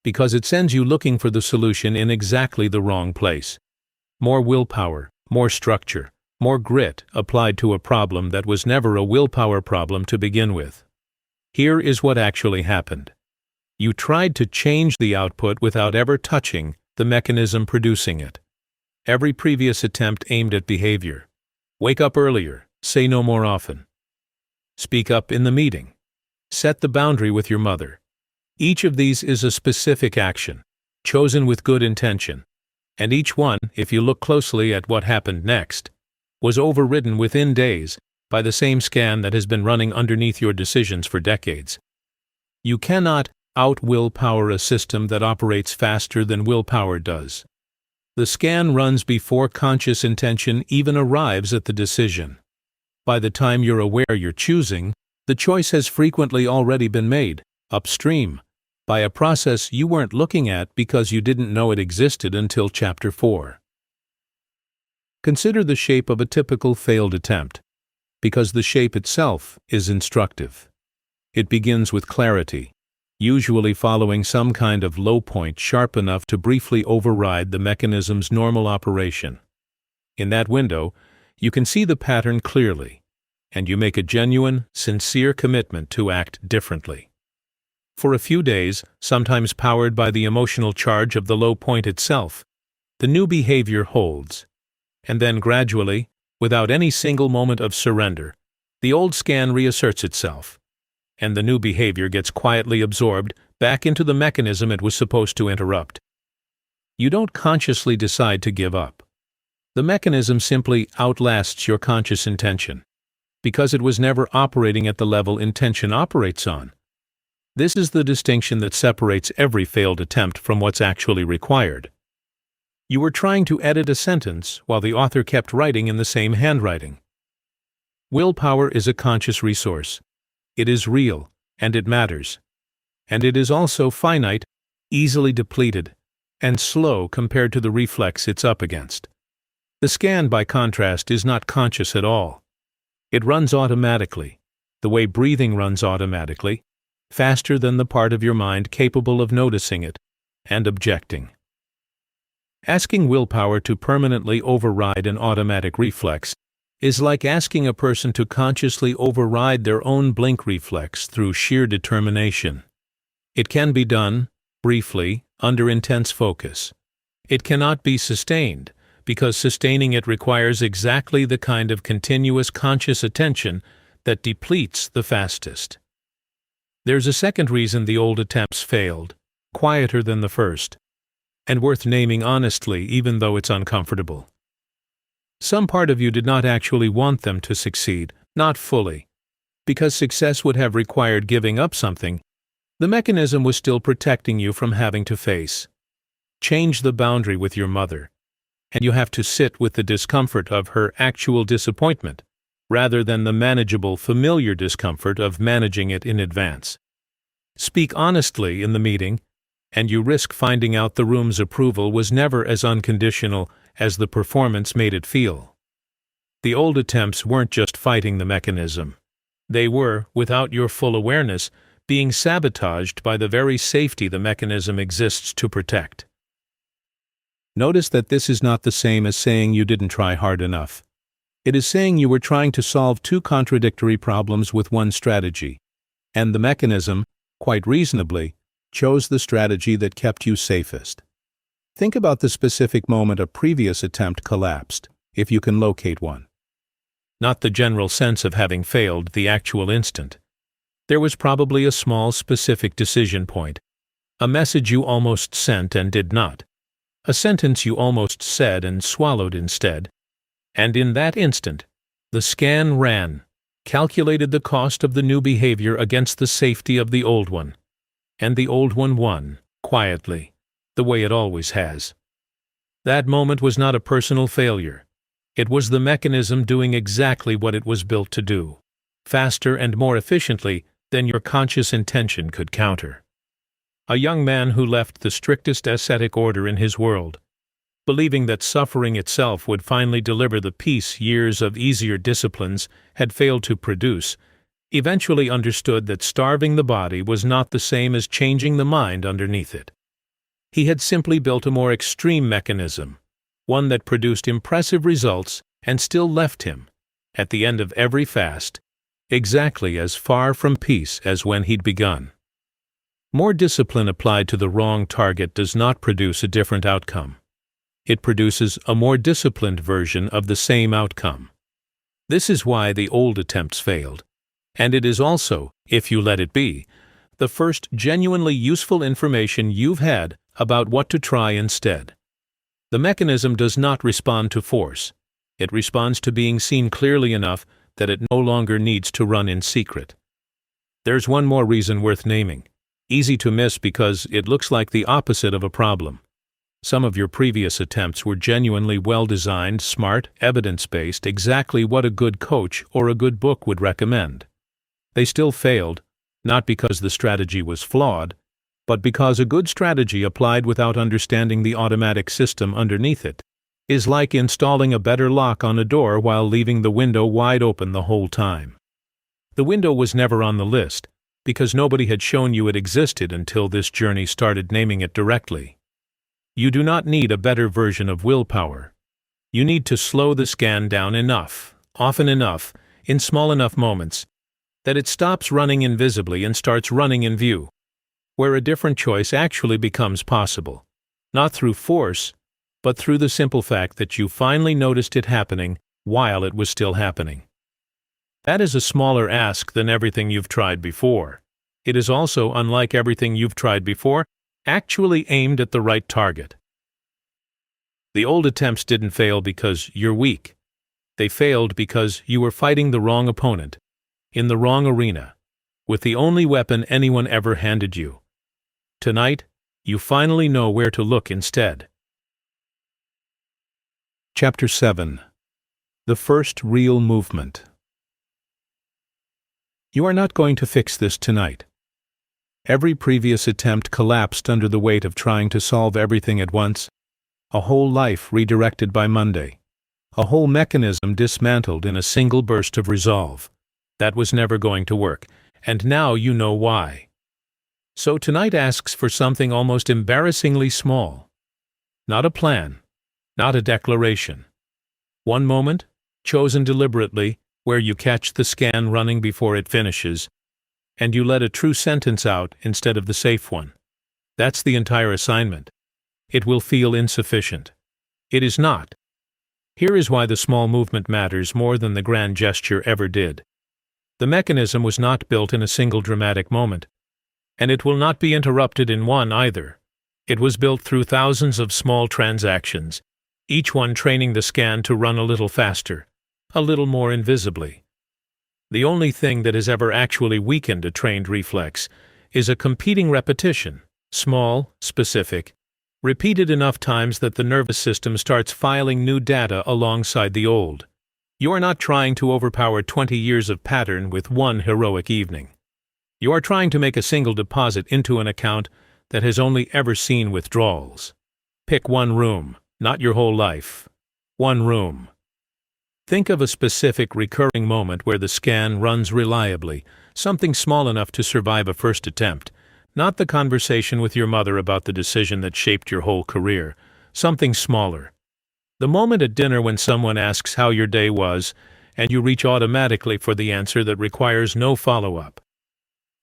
because it sends you looking for the solution in exactly the wrong place. More willpower, more structure, more grit applied to a problem that was never a willpower problem to begin with. Here is what actually happened. You tried to change the output without ever touching the mechanism producing it. Every previous attempt aimed at behavior. Wake up earlier, say no more often. Speak up in the meeting. Set the boundary with your mother. Each of these is a specific action, chosen with good intention, And each one, if you look closely at what happened next, was overridden within days by the same scan that has been running underneath your decisions for decades. You cannot out-willpower a system that operates faster than willpower does. The scan runs before conscious intention even arrives at the decision. By the time you're aware you're choosing, the choice has frequently already been made, upstream, by a process you weren't looking at because you didn't know it existed until Chapter 4. Consider the shape of a typical failed attempt, because the shape itself is instructive. It begins with clarity, usually following some kind of low point sharp enough to briefly override the mechanism's normal operation. In that window, you can see the pattern clearly, and you make a genuine, sincere commitment to act differently. For a few days, sometimes powered by the emotional charge of the low point itself, the new behavior holds, and then gradually, without any single moment of surrender, the old scan reasserts itself, and the new behavior gets quietly absorbed back into the mechanism it was supposed to interrupt. You don't consciously decide to give up. The mechanism simply outlasts your conscious intention, because it was never operating at the level intention operates on. This is the distinction that separates every failed attempt from what's actually required. You were trying to edit a sentence while the author kept writing in the same handwriting. Willpower is a conscious resource. It is real, and it matters. And it is also finite, easily depleted, and slow compared to the reflex it's up against. The scan, by contrast, is not conscious at all. It runs automatically, the way breathing runs automatically, faster than the part of your mind capable of noticing it and objecting. Asking willpower to permanently override an automatic reflex is like asking a person to consciously override their own blink reflex through sheer determination. It can be done, briefly, under intense focus. It cannot be sustained, because sustaining it requires exactly the kind of continuous conscious attention that depletes the fastest. There's a second reason the old attempts failed, quieter than the first, and worth naming honestly even though it's uncomfortable. Some part of you did not actually want them to succeed, not fully. Because success would have required giving up something, the mechanism was still protecting you from having to face. Change the boundary with your mother, and you have to sit with the discomfort of her actual disappointment, rather than the manageable, familiar discomfort of managing it in advance. Speak honestly in the meeting, and you risk finding out the room's approval was never as unconditional as the performance made it feel. The old attempts weren't just fighting the mechanism. They were, without your full awareness, being sabotaged by the very safety the mechanism exists to protect. Notice that this is not the same as saying you didn't try hard enough. It is saying you were trying to solve two contradictory problems with one strategy, and the mechanism, quite reasonably, chose the strategy that kept you safest. Think about the specific moment a previous attempt collapsed, if you can locate one. Not the general sense of having failed, the actual instant. There was probably a small specific decision point, a message you almost sent and did not, a sentence you almost said and swallowed instead, and in that instant, the scan ran, calculated the cost of the new behavior against the safety of the old one, and the old one won, quietly, the way it always has. That moment was not a personal failure. It was the mechanism doing exactly what it was built to do, faster and more efficiently than your conscious intention could counter. A young man who left the strictest ascetic order in his world, believing that suffering itself would finally deliver the peace years of easier disciplines had failed to produce, eventually understood that starving the body was not the same as changing the mind underneath it. He had simply built a more extreme mechanism, one that produced impressive results and still left him, at the end of every fast, exactly as far from peace as when he'd begun. More discipline applied to the wrong target does not produce a different outcome. It produces a more disciplined version of the same outcome. This is why the old attempts failed, and it is also, if you let it be, the first genuinely useful information you've had about what to try instead. The mechanism does not respond to force. It responds to being seen clearly enough that it no longer needs to run in secret. There's one more reason worth naming. Easy to miss because it looks like the opposite of a problem. Some of your previous attempts were genuinely well-designed, smart, evidence-based, exactly what a good coach or a good book would recommend. They still failed, not because the strategy was flawed, but because a good strategy applied without understanding the automatic system underneath it is like installing a better lock on a door while leaving the window wide open the whole time. The window was never on the list, because nobody had shown you it existed until this journey started naming it directly. You do not need a better version of willpower. You need to slow the scan down enough, often enough, in small enough moments, that it stops running invisibly and starts running in view, where a different choice actually becomes possible, not through force, but through the simple fact that you finally noticed it happening while it was still happening. That is a smaller ask than everything you've tried before. It is also, unlike everything you've tried before, actually aimed at the right target. The old attempts didn't fail because you're weak. They failed because you were fighting the wrong opponent, in the wrong arena, with the only weapon anyone ever handed you. Tonight, you finally know where to look instead. Chapter 7. The First Real Movement. You are not going to fix this tonight. Every previous attempt collapsed under the weight of trying to solve everything at once, a whole life redirected by Monday, a whole mechanism dismantled in a single burst of resolve. That was never going to work, and now you know why. So tonight asks for something almost embarrassingly small. Not a plan, not a declaration. One moment, chosen deliberately, where you catch the scan running before it finishes, and you let a true sentence out instead of the safe one. That's the entire assignment. It will feel insufficient. It is not. Here is why the small movement matters more than the grand gesture ever did. The mechanism was not built in a single dramatic moment, and it will not be interrupted in one either. It was built through thousands of small transactions, each one training the scan to run a little faster, a little more invisibly. The only thing that has ever actually weakened a trained reflex is a competing repetition, small, specific, repeated enough times that the nervous system starts filing new data alongside the old. You are not trying to overpower 20 years of pattern with one heroic evening. You are trying to make a single deposit into an account that has only ever seen withdrawals. Pick one room, not your whole life. One room. Think of a specific recurring moment where the scan runs reliably, something small enough to survive a first attempt, not the conversation with your mother about the decision that shaped your whole career, something smaller. The moment at dinner when someone asks how your day was, and you reach automatically for the answer that requires no follow-up.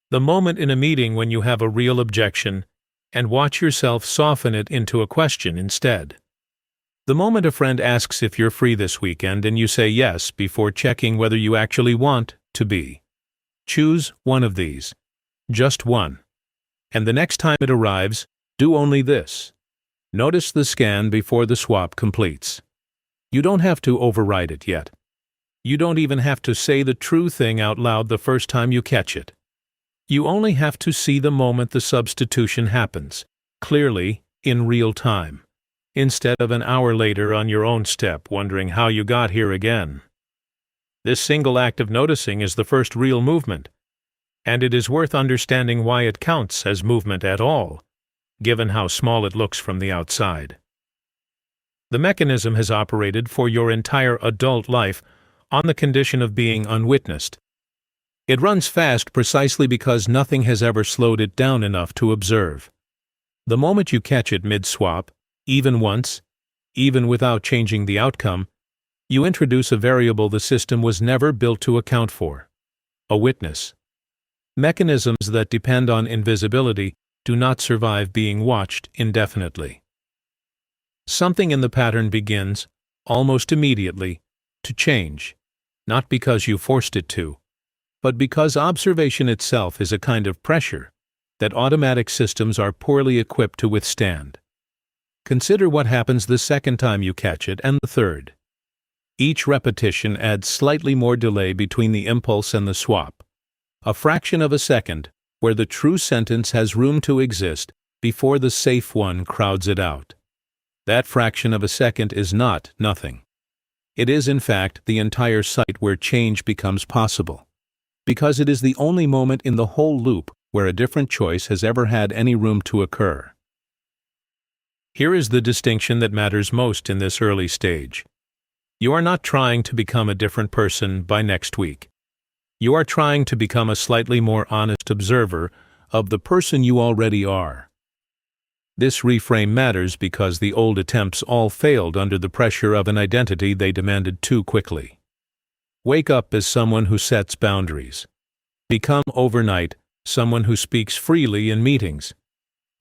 The moment in a meeting when you have a real objection, and watch yourself soften it into a question instead. The moment a friend asks if you're free this weekend and you say yes before checking whether you actually want to be. Choose one of these. Just one. And the next time it arrives, do only this. Notice the scan before the swap completes. You don't have to override it yet. You don't even have to say the true thing out loud the first time you catch it. You only have to see the moment the substitution happens, clearly, in real time, instead of an hour later on your own step wondering how you got here again. This single act of noticing is the first real movement, and it is worth understanding why it counts as movement at all, given how small it looks from the outside. The mechanism has operated for your entire adult life on the condition of being unwitnessed. It runs fast precisely because nothing has ever slowed it down enough to observe. The moment you catch it mid-swap, even once, even without changing the outcome, you introduce a variable the system was never built to account for: a witness. Mechanisms that depend on invisibility do not survive being watched indefinitely. Something in the pattern begins, almost immediately, to change, not because you forced it to, but because observation itself is a kind of pressure that automatic systems are poorly equipped to withstand. Consider what happens the second time you catch it and the third. Each repetition adds slightly more delay between the impulse and the swap, a fraction of a second where the true sentence has room to exist before the safe one crowds it out. That fraction of a second is not nothing. It is, in fact, the entire site where change becomes possible, because it is the only moment in the whole loop where a different choice has ever had any room to occur. Here is the distinction that matters most in this early stage. You are not trying to become a different person by next week. You are trying to become a slightly more honest observer of the person you already are. This reframe matters because the old attempts all failed under the pressure of an identity they demanded too quickly. Wake up as someone who sets boundaries. Become overnight someone who speaks freely in meetings.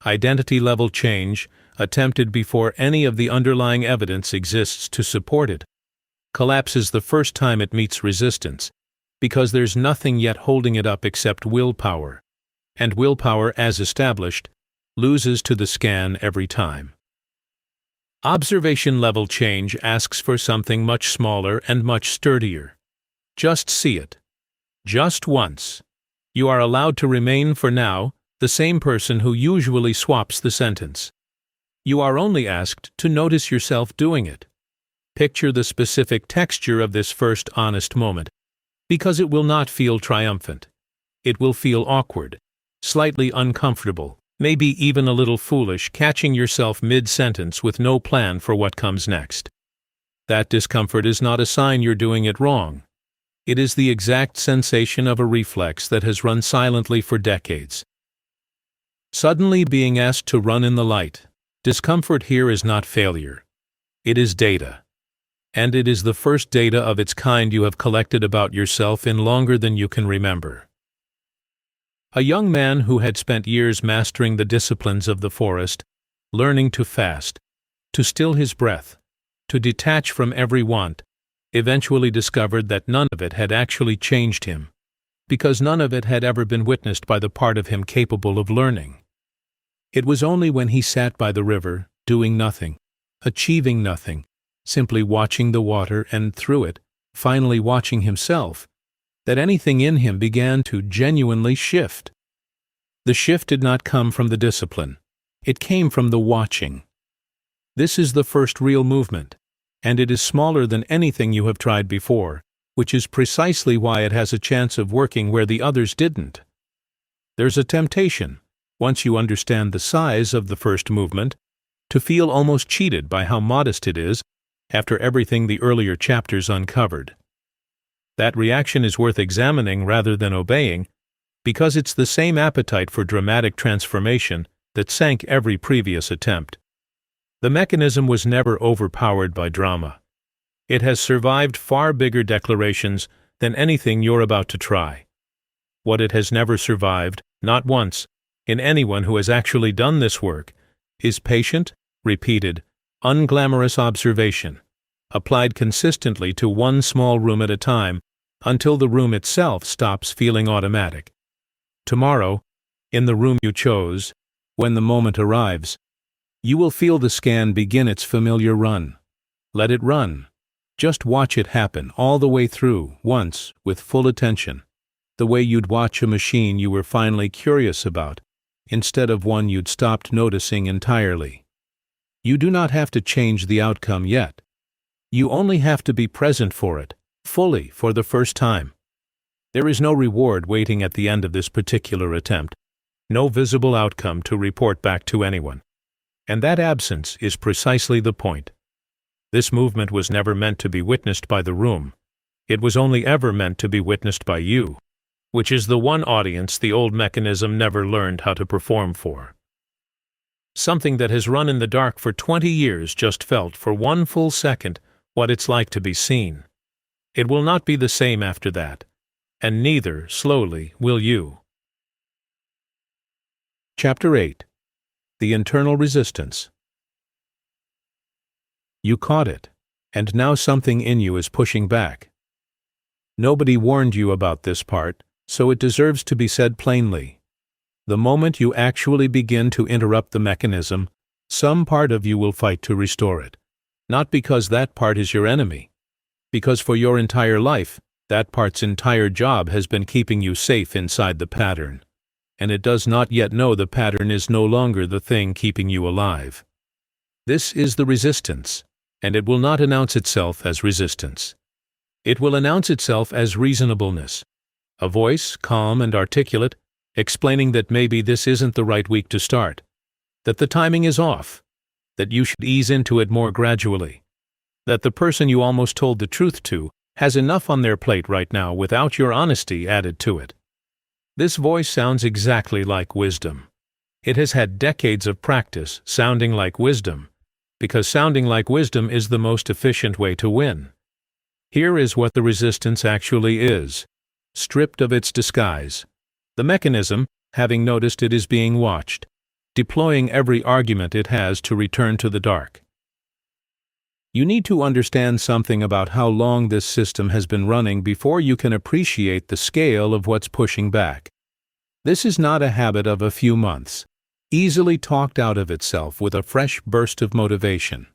Identity-level change, attempted before any of the underlying evidence exists to support it, collapses the first time it meets resistance, because there's nothing yet holding it up except willpower, and willpower, as established, loses to the scan every time. Observation-level change asks for something much smaller and much sturdier. Just see it. Just once. You are allowed to remain, for now, the same person who usually swaps the sentence. You are only asked to notice yourself doing it. Picture the specific texture of this first honest moment, because it will not feel triumphant. It will feel awkward, slightly uncomfortable, maybe even a little foolish, catching yourself mid-sentence with no plan for what comes next. That discomfort is not a sign you're doing it wrong. It is the exact sensation of a reflex that has run silently for decades. Suddenly being asked to run in the light. Discomfort here is not failure. It is data. And it is the first data of its kind you have collected about yourself in longer than you can remember. A young man who had spent years mastering the disciplines of the forest, learning to fast, to still his breath, to detach from every want, eventually discovered that none of it had actually changed him, because none of it had ever been witnessed by the part of him capable of learning. It was only when he sat by the river, doing nothing, achieving nothing, simply watching the water and through it, finally watching himself, that anything in him began to genuinely shift. The shift did not come from the discipline. It came from the watching. This is the first real movement, and it is smaller than anything you have tried before, which is precisely why it has a chance of working where the others didn't. There's a temptation, once you understand the size of the first movement, to feel almost cheated by how modest it is after everything the earlier chapters uncovered. That reaction is worth examining rather than obeying, because it's the same appetite for dramatic transformation that sank every previous attempt. The mechanism was never overpowered by drama. It has survived far bigger declarations than anything you're about to try. What it has never survived, not once, in anyone who has actually done this work, is patient, repeated, unglamorous observation, applied consistently to one small room at a time until the room itself stops feeling automatic. Tomorrow, in the room you chose, when the moment arrives, you will feel the scan begin its familiar run. Let it run. Just watch it happen all the way through, once, with full attention, the way you'd watch a machine you were finally curious about, instead of one you'd stopped noticing entirely. You do not have to change the outcome yet. You only have to be present for it, fully, for the first time. There is no reward waiting at the end of this particular attempt, no visible outcome to report back to anyone. And that absence is precisely the point. This movement was never meant to be witnessed by the room. It was only ever meant to be witnessed by you, which is the one audience the old mechanism never learned how to perform for. Something that has run in the dark for 20 years just felt for one full second what it's like to be seen. It will not be the same after that, and neither, slowly, will you. Chapter 8. The Internal Resistance. You caught it, and now something in you is pushing back. Nobody warned you about this part, so it deserves to be said plainly. The moment you actually begin to interrupt the mechanism, some part of you will fight to restore it. Not because that part is your enemy, because for your entire life, that part's entire job has been keeping you safe inside the pattern, and it does not yet know the pattern is no longer the thing keeping you alive. This is the resistance, and it will not announce itself as resistance. It will announce itself as reasonableness, a voice, calm and articulate, explaining that maybe this isn't the right week to start, that the timing is off, that you should ease into it more gradually, that the person you almost told the truth to has enough on their plate right now without your honesty added to it. This voice sounds exactly like wisdom. It has had decades of practice sounding like wisdom, because sounding like wisdom is the most efficient way to win. Here is what the resistance actually is, stripped of its disguise. The mechanism, having noticed it is being watched, deploying every argument it has to return to the dark. You need to understand something about how long this system has been running before you can appreciate the scale of what's pushing back. This is not a habit of a few months, easily talked out of itself with a fresh burst of motivation.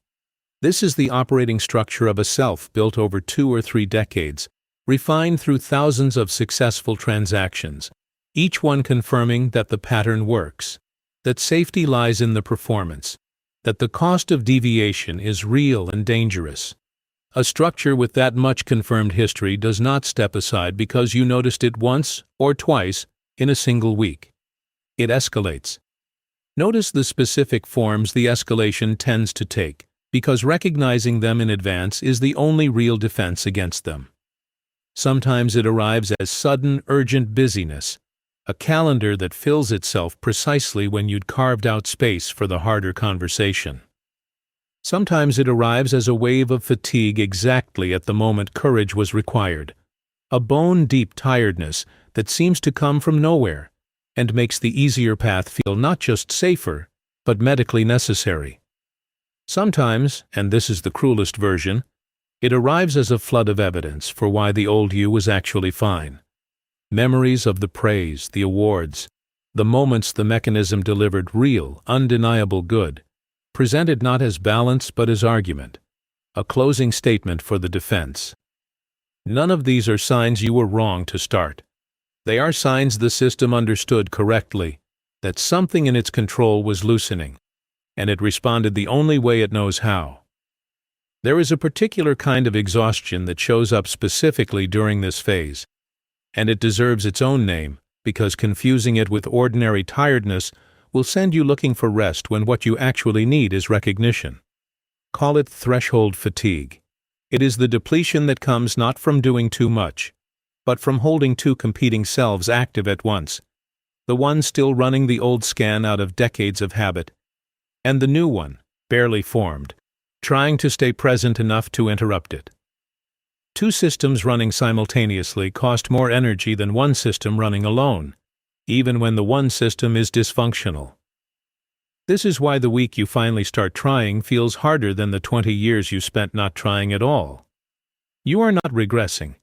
This is the operating structure of a self built over 2 or 3 decades, refined through thousands of successful transactions, each one confirming that the pattern works, that safety lies in the performance, that the cost of deviation is real and dangerous. A structure with that much confirmed history does not step aside because you noticed it once or twice in a single week. It escalates. Notice the specific forms the escalation tends to take, because recognizing them in advance is the only real defense against them. Sometimes it arrives as sudden, urgent busyness, a calendar that fills itself precisely when you'd carved out space for the harder conversation. Sometimes it arrives as a wave of fatigue exactly at the moment courage was required, a bone-deep tiredness that seems to come from nowhere and makes the easier path feel not just safer, but medically necessary. Sometimes, and this is the cruelest version, it arrives as a flood of evidence for why the old you was actually fine. Memories of the praise, the awards, the moments the mechanism delivered real, undeniable good, presented not as balance but as argument, a closing statement for the defense. None of these are signs you were wrong to start. They are signs the system understood correctly, that something in its control was loosening, and it responded the only way it knows how. There is a particular kind of exhaustion that shows up specifically during this phase, and it deserves its own name because confusing it with ordinary tiredness will send you looking for rest when what you actually need is recognition. Call it threshold fatigue. It is the depletion that comes not from doing too much, but from holding 2 competing selves active at once, the one still running the old scan out of decades of habit, and the new one, barely formed, trying to stay present enough to interrupt it. 2 systems running simultaneously cost more energy than one system running alone, even when the one system is dysfunctional. This is why the week you finally start trying feels harder than the 20 years you spent not trying at all. You are not regressing.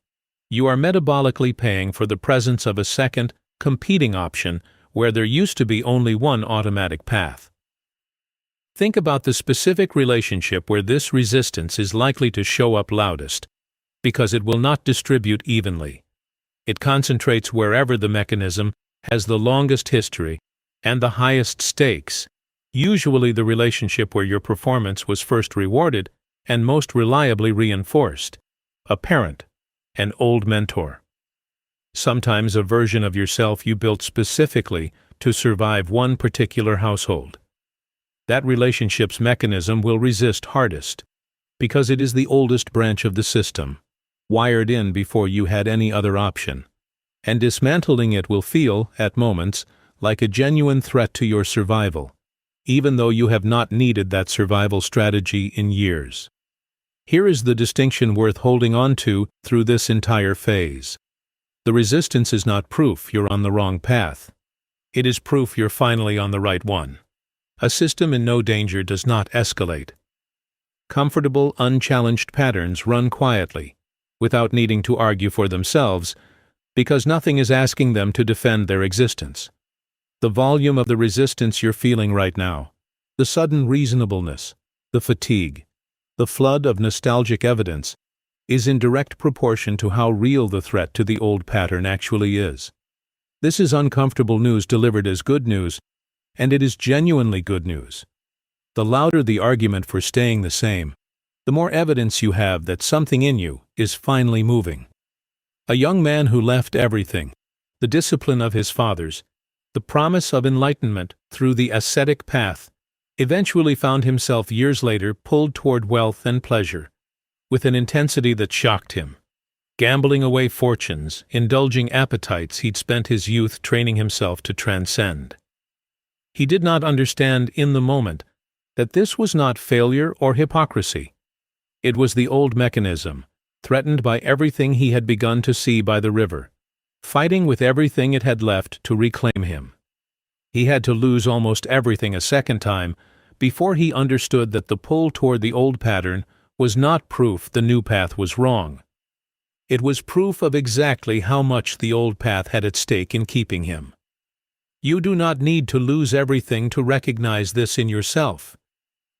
You are metabolically paying for the presence of a second, competing option where there used to be only one automatic path. Think about the specific relationship where this resistance is likely to show up loudest, because it will not distribute evenly. It concentrates wherever the mechanism has the longest history and the highest stakes, usually the relationship where your performance was first rewarded and most reliably reinforced, a parent, an old mentor. Sometimes a version of yourself you built specifically to survive one particular household. That relationship's mechanism will resist hardest, because it is the oldest branch of the system, wired in before you had any other option, and dismantling it will feel, at moments, like a genuine threat to your survival, even though you have not needed that survival strategy in years. Here is the distinction worth holding on to through this entire phase. The resistance is not proof you're on the wrong path. It is proof you're finally on the right one. A system in no danger does not escalate. Comfortable, unchallenged patterns run quietly, without needing to argue for themselves, because nothing is asking them to defend their existence. The volume of the resistance you're feeling right now, The sudden reasonableness, the fatigue, the flood of nostalgic evidence is in direct proportion to how real the threat to the old pattern actually is. This is uncomfortable news delivered as good news, and it is genuinely good news. The louder the argument for staying the same, the more evidence you have that something in you is finally moving. A young man who left everything, the discipline of his fathers, the promise of enlightenment through the ascetic path, eventually found himself years later pulled toward wealth and pleasure, with an intensity that shocked him, gambling away fortunes, indulging appetites he'd spent his youth training himself to transcend. He did not understand in the moment that this was not failure or hypocrisy. It was the old mechanism, threatened by everything he had begun to see by the river, fighting with everything it had left to reclaim him. He had to lose almost everything a second time before he understood that the pull toward the old pattern was not proof the new path was wrong. It was proof of exactly how much the old path had at stake in keeping him. You do not need to lose everything to recognize this in yourself.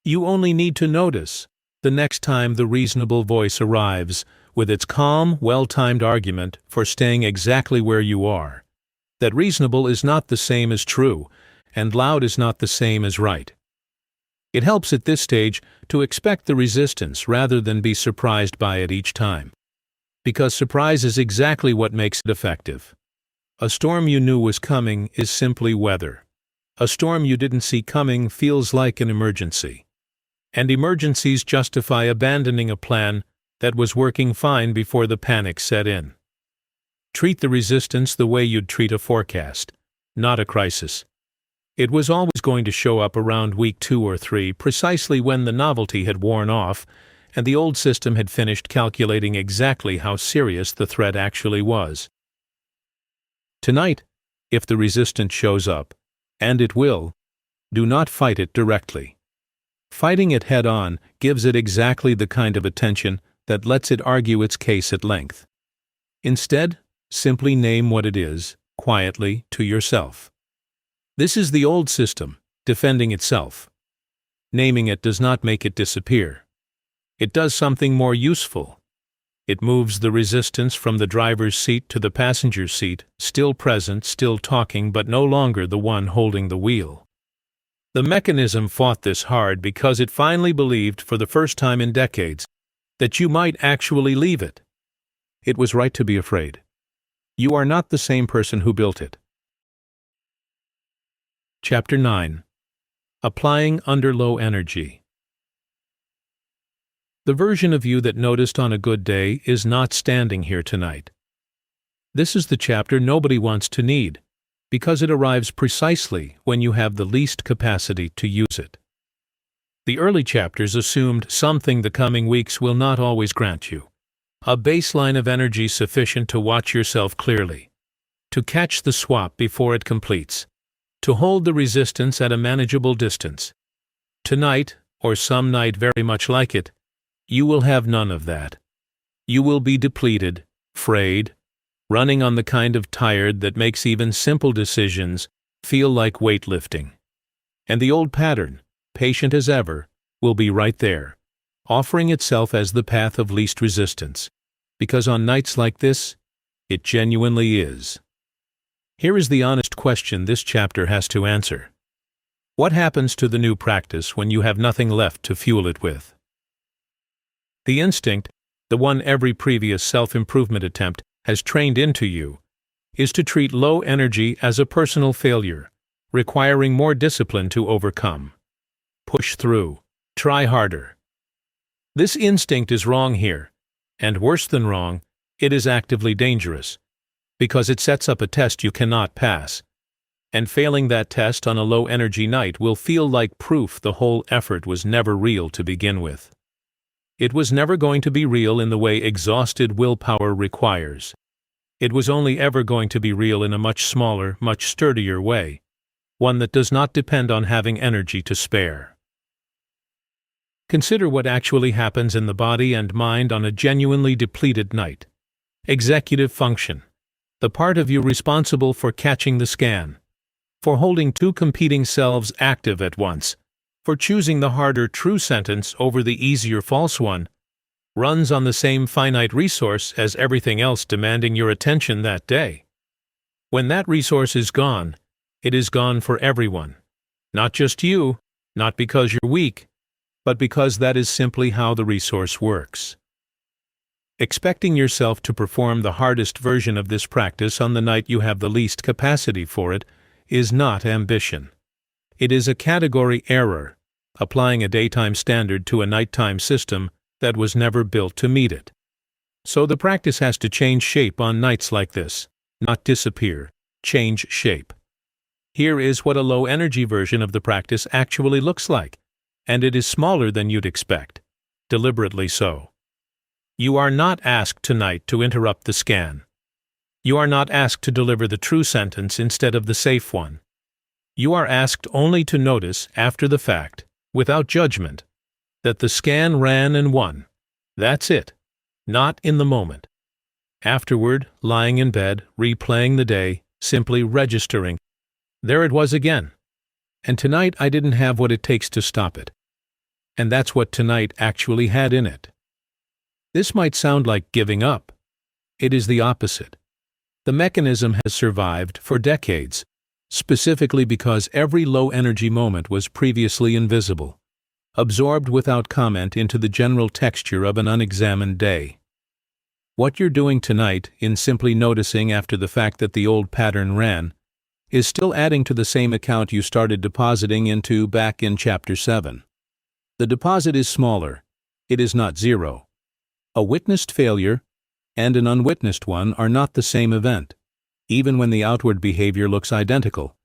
You only need to notice, the next time the reasonable voice arrives with its calm, well-timed argument for staying exactly where you are, that reasonable is not the same as true, and loud is not the same as right. It helps at this stage to expect the resistance rather than be surprised by it each time, because surprise is exactly what makes it effective. A storm you knew was coming is simply weather. A storm you didn't see coming feels like an emergency. And emergencies justify abandoning a plan that was working fine before the panic set in. Treat the resistance the way you'd treat a forecast, not a crisis. It was always going to show up around week 2 or 3, precisely when the novelty had worn off and the old system had finished calculating exactly how serious the threat actually was. Tonight, if the resistance shows up, and it will, do not fight it directly. Fighting it head-on gives it exactly the kind of attention that lets it argue its case at length. Instead, simply name what it is, quietly, to yourself. This is the old system, defending itself. Naming it does not make it disappear. It does something more useful. It moves the resistance from the driver's seat to the passenger's seat, still present, still talking, but no longer the one holding the wheel. The mechanism fought this hard because it finally believed, for the first time in decades, that you might actually leave it. It was right to be afraid. You are not the same person who built it. Chapter 9. Applying under low energy. The version of you that noticed on a good day is not standing here tonight. This is the chapter nobody wants to need, because it arrives precisely when you have the least capacity to use it. The early chapters assumed something the coming weeks will not always grant you: a baseline of energy sufficient to watch yourself clearly, to catch the swap before it completes, to hold the resistance at a manageable distance. Tonight, or some night very much like it, you will have none of that. You will be depleted, frayed, running on the kind of tired that makes even simple decisions feel like weightlifting. And the old pattern, patient as ever, will be right there, offering itself as the path of least resistance, because on nights like this, it genuinely is. Here is the honest question this chapter has to answer. What happens to the new practice when you have nothing left to fuel it with? The instinct, the one every previous self-improvement attempt has trained into you, is to treat low energy as a personal failure, requiring more discipline to overcome. Push through. Try harder. This instinct is wrong here, and worse than wrong, it is actively dangerous, because it sets up a test you cannot pass, and failing that test on a low-energy night will feel like proof the whole effort was never real to begin with. It was never going to be real in the way exhausted willpower requires. It was only ever going to be real in a much smaller, much sturdier way, one that does not depend on having energy to spare. Consider what actually happens in the body and mind on a genuinely depleted night. Executive function, the part of you responsible for catching the scan, for holding two competing selves active at once, for choosing the harder true sentence over the easier false one, runs on the same finite resource as everything else demanding your attention that day. When that resource is gone, it is gone for everyone. Not just you, not because you're weak, but because that is simply how the resource works. Expecting yourself to perform the hardest version of this practice on the night you have the least capacity for it is not ambition. It is a category error, applying a daytime standard to a nighttime system that was never built to meet it. So the practice has to change shape on nights like this, not disappear, change shape. Here is what a low-energy version of the practice actually looks like, and it is smaller than you'd expect, deliberately so. You are not asked tonight to interrupt the scan. You are not asked to deliver the true sentence instead of the safe one. You are asked only to notice, after the fact, without judgment, that the scan ran and won. That's it. Not in the moment. Afterward, lying in bed, replaying the day, simply registering. There it was again. And tonight I didn't have what it takes to stop it. And that's what tonight actually had in it. This might sound like giving up. It is the opposite. The mechanism has survived for decades, specifically because every low-energy moment was previously invisible, absorbed without comment into the general texture of an unexamined day. What you're doing tonight, in simply noticing after the fact that the old pattern ran, is still adding to the same account you started depositing into back in Chapter 7. The deposit is smaller. It is not zero. A witnessed failure and an unwitnessed one are not the same event, even when the outward behavior looks identical,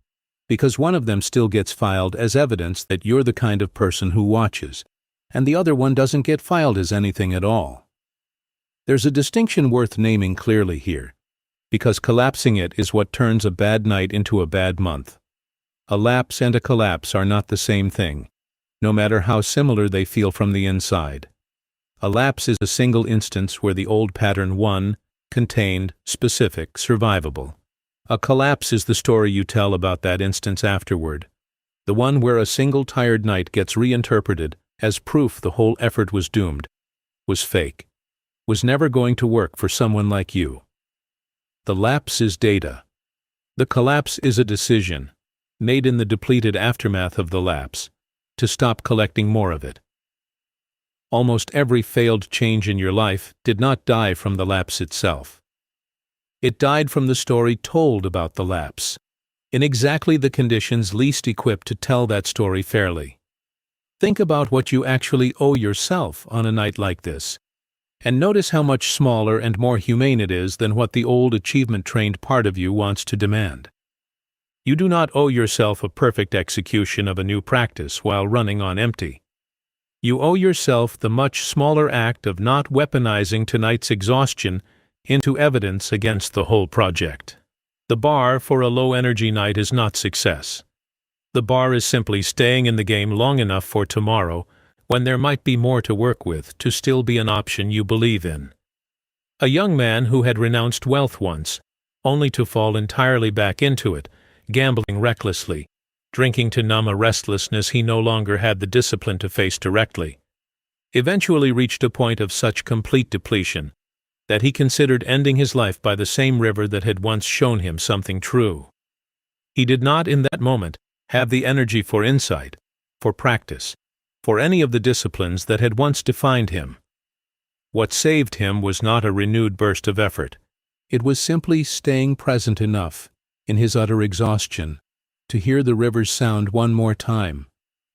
because one of them still gets filed as evidence that you're the kind of person who watches, and the other one doesn't get filed as anything at all. There's a distinction worth naming clearly here, because collapsing it is what turns a bad night into a bad month. A lapse and a collapse are not the same thing, no matter how similar they feel from the inside. A lapse is a single instance where the old pattern won, contained, specific, survivable. A collapse is the story you tell about that instance afterward, the one where a single tired night gets reinterpreted as proof the whole effort was doomed, was fake, was never going to work for someone like you. The lapse is data. The collapse is a decision, made in the depleted aftermath of the lapse, to stop collecting more of it. Almost every failed change in your life did not die from the lapse itself. It died from the story told about the lapse, in exactly the conditions least equipped to tell that story fairly. Think about what you actually owe yourself on a night like this, and notice how much smaller and more humane it is than what the old achievement-trained part of you wants to demand. You do not owe yourself a perfect execution of a new practice while running on empty. You owe yourself the much smaller act of not weaponizing tonight's exhaustion into evidence against the whole project. The bar for a low-energy night is not success. The bar is simply staying in the game long enough for tomorrow, when there might be more to work with, to still be an option you believe in. A young man who had renounced wealth once, only to fall entirely back into it, gambling recklessly, drinking to numb a restlessness he no longer had the discipline to face directly, eventually reached a point of such complete depletion that he considered ending his life by the same river that had once shown him something true. He did not in that moment have the energy for insight, for practice, for any of the disciplines that had once defined him. What saved him was not a renewed burst of effort. It was simply staying present enough, in his utter exhaustion, to hear the river's sound one more time,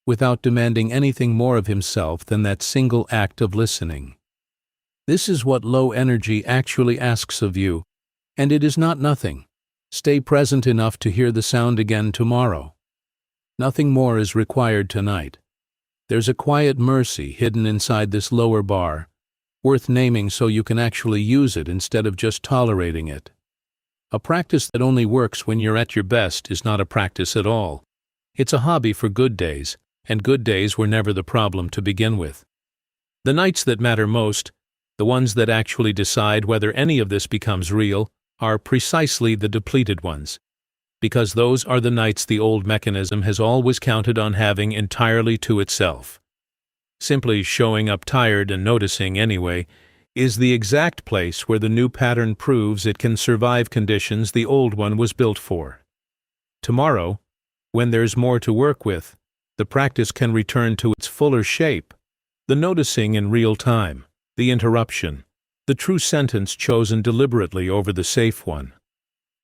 without demanding anything more of himself than that single act of listening. This is what low energy actually asks of you, and it is not nothing. Stay present enough to hear the sound again tomorrow. Nothing more is required tonight. There's a quiet mercy hidden inside this lower bar, worth naming so you can actually use it instead of just tolerating it. A practice that only works when you're at your best is not a practice at all. It's a hobby for good days, and good days were never the problem to begin with. The nights that matter most, the ones that actually decide whether any of this becomes real, are precisely the depleted ones. because those are the nights the old mechanism has always counted on having entirely to itself. Simply showing up tired and noticing anyway is the exact place where the new pattern proves it can survive conditions the old one was built for. Tomorrow, when there's more to work with, the practice can return to its fuller shape, the noticing in real time, the interruption, the true sentence chosen deliberately over the safe one.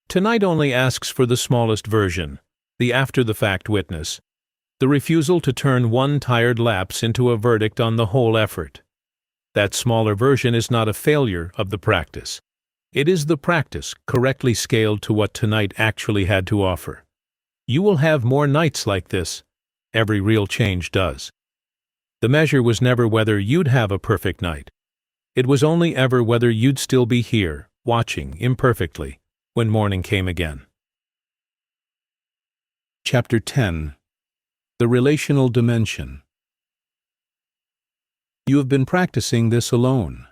Tonight only asks for the smallest version, the after-the-fact witness, the refusal to turn one tired lapse into a verdict on the whole effort. That smaller version is not a failure of the practice. It is the practice correctly scaled to what tonight actually had to offer. You will have more nights like this. Every real change does. The measure was never whether you'd have a perfect night. It was only ever whether you'd still be here, watching imperfectly, when morning came again. Chapter 10. The Relational Dimension. You have been practicing this alone.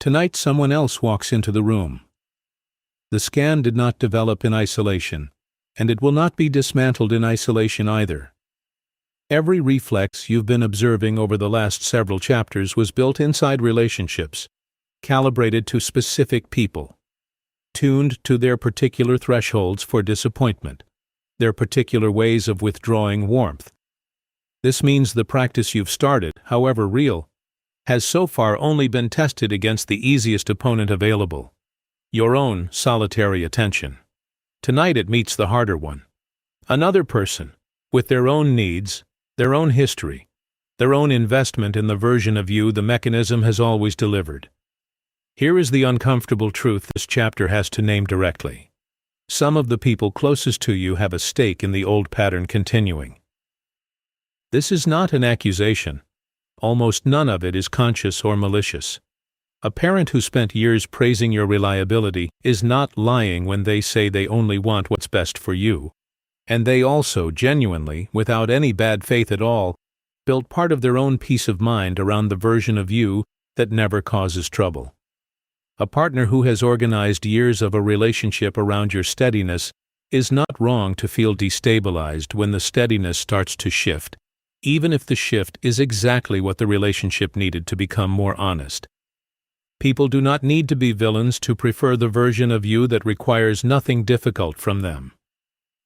Tonight someone else walks into the room. The scan did not develop in isolation, and it will not be dismantled in isolation either. Every reflex you've been observing over the last several chapters was built inside relationships, calibrated to specific people, tuned to their particular thresholds for disappointment, their particular ways of withdrawing warmth. This means the practice you've started, however real, has so far only been tested against the easiest opponent available, your own solitary attention. Tonight it meets the harder one. Another person, with their own needs, their own history, their own investment in the version of you the mechanism has always delivered. Here is the uncomfortable truth this chapter has to name directly. Some of the people closest to you have a stake in the old pattern continuing. This is not an accusation. Almost none of it is conscious or malicious. A parent who spent years praising your reliability is not lying when they say they only want what's best for you. And they also genuinely, without any bad faith at all, built part of their own peace of mind around the version of you that never causes trouble. A partner who has organized years of a relationship around your steadiness is not wrong to feel destabilized when the steadiness starts to shift, even if the shift is exactly what the relationship needed to become more honest. People do not need to be villains to prefer the version of you that requires nothing difficult from them.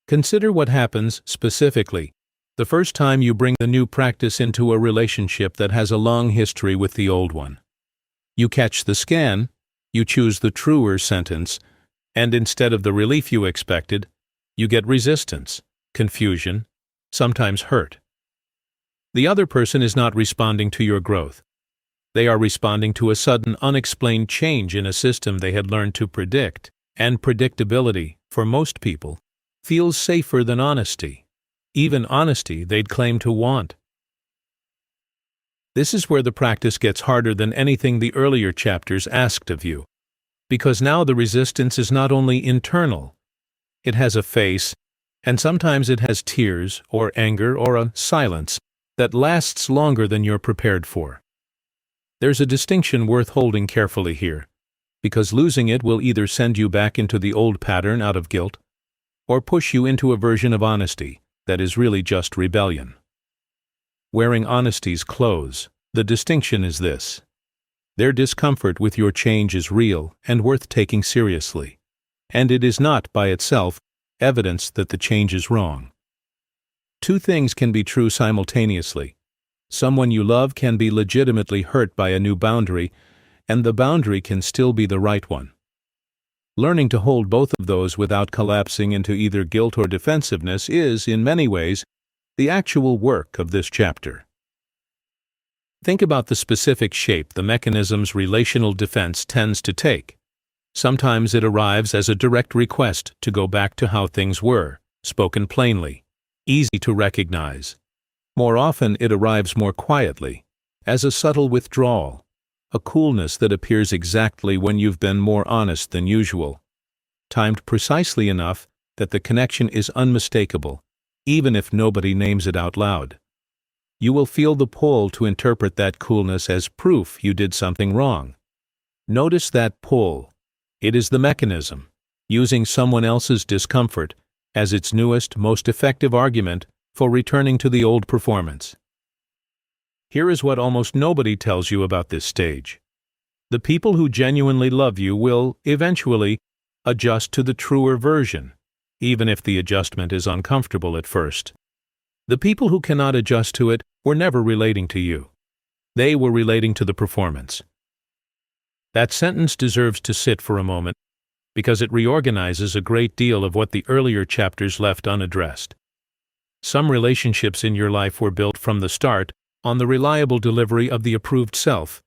Consider what happens, specifically, the first time you bring the new practice into a relationship that has a long history with the old one. You catch the scan, you choose the truer sentence, and instead of the relief you expected, you get resistance, confusion, sometimes hurt. The other person is not responding to your growth. They are responding to a sudden unexplained change in a system they had learned to predict, and predictability, for most people, feels safer than honesty, even honesty they'd claim to want. This is where the practice gets harder than anything the earlier chapters asked of you, because now the resistance is not only internal, it has a face, and sometimes it has tears, or anger, or a silence that lasts longer than you're prepared for. There's a distinction worth holding carefully here, because losing it will either send you back into the old pattern out of guilt, or push you into a version of honesty that is really just rebellion. Wearing honesty's clothes, the distinction is this: their discomfort with your change is real and worth taking seriously, and it is not, by itself, evidence that the change is wrong. Two things can be true simultaneously. Someone you love can be legitimately hurt by a new boundary, and the boundary can still be the right one. Learning to hold both of those without collapsing into either guilt or defensiveness is, in many ways, the actual work of this chapter. Think about the specific shape the mechanism's relational defense tends to take. Sometimes it arrives as a direct request to go back to how things were, spoken plainly, easy to recognize. More often it arrives more quietly, as a subtle withdrawal, a coolness that appears exactly when you've been more honest than usual, timed precisely enough that the connection is unmistakable, even if nobody names it out loud. You will feel the pull to interpret that coolness as proof you did something wrong. Notice that pull. It is the mechanism, using someone else's discomfort as its newest, most effective argument for returning to the old performance. Here is what almost nobody tells you about this stage. The people who genuinely love you will, eventually, adjust to the truer version, even if the adjustment is uncomfortable at first. The people who cannot adjust to it were never relating to you. They were relating to the performance. That sentence deserves to sit for a moment, because it reorganizes a great deal of what the earlier chapters left unaddressed. Some relationships in your life were built from the start on the reliable delivery of the approved self,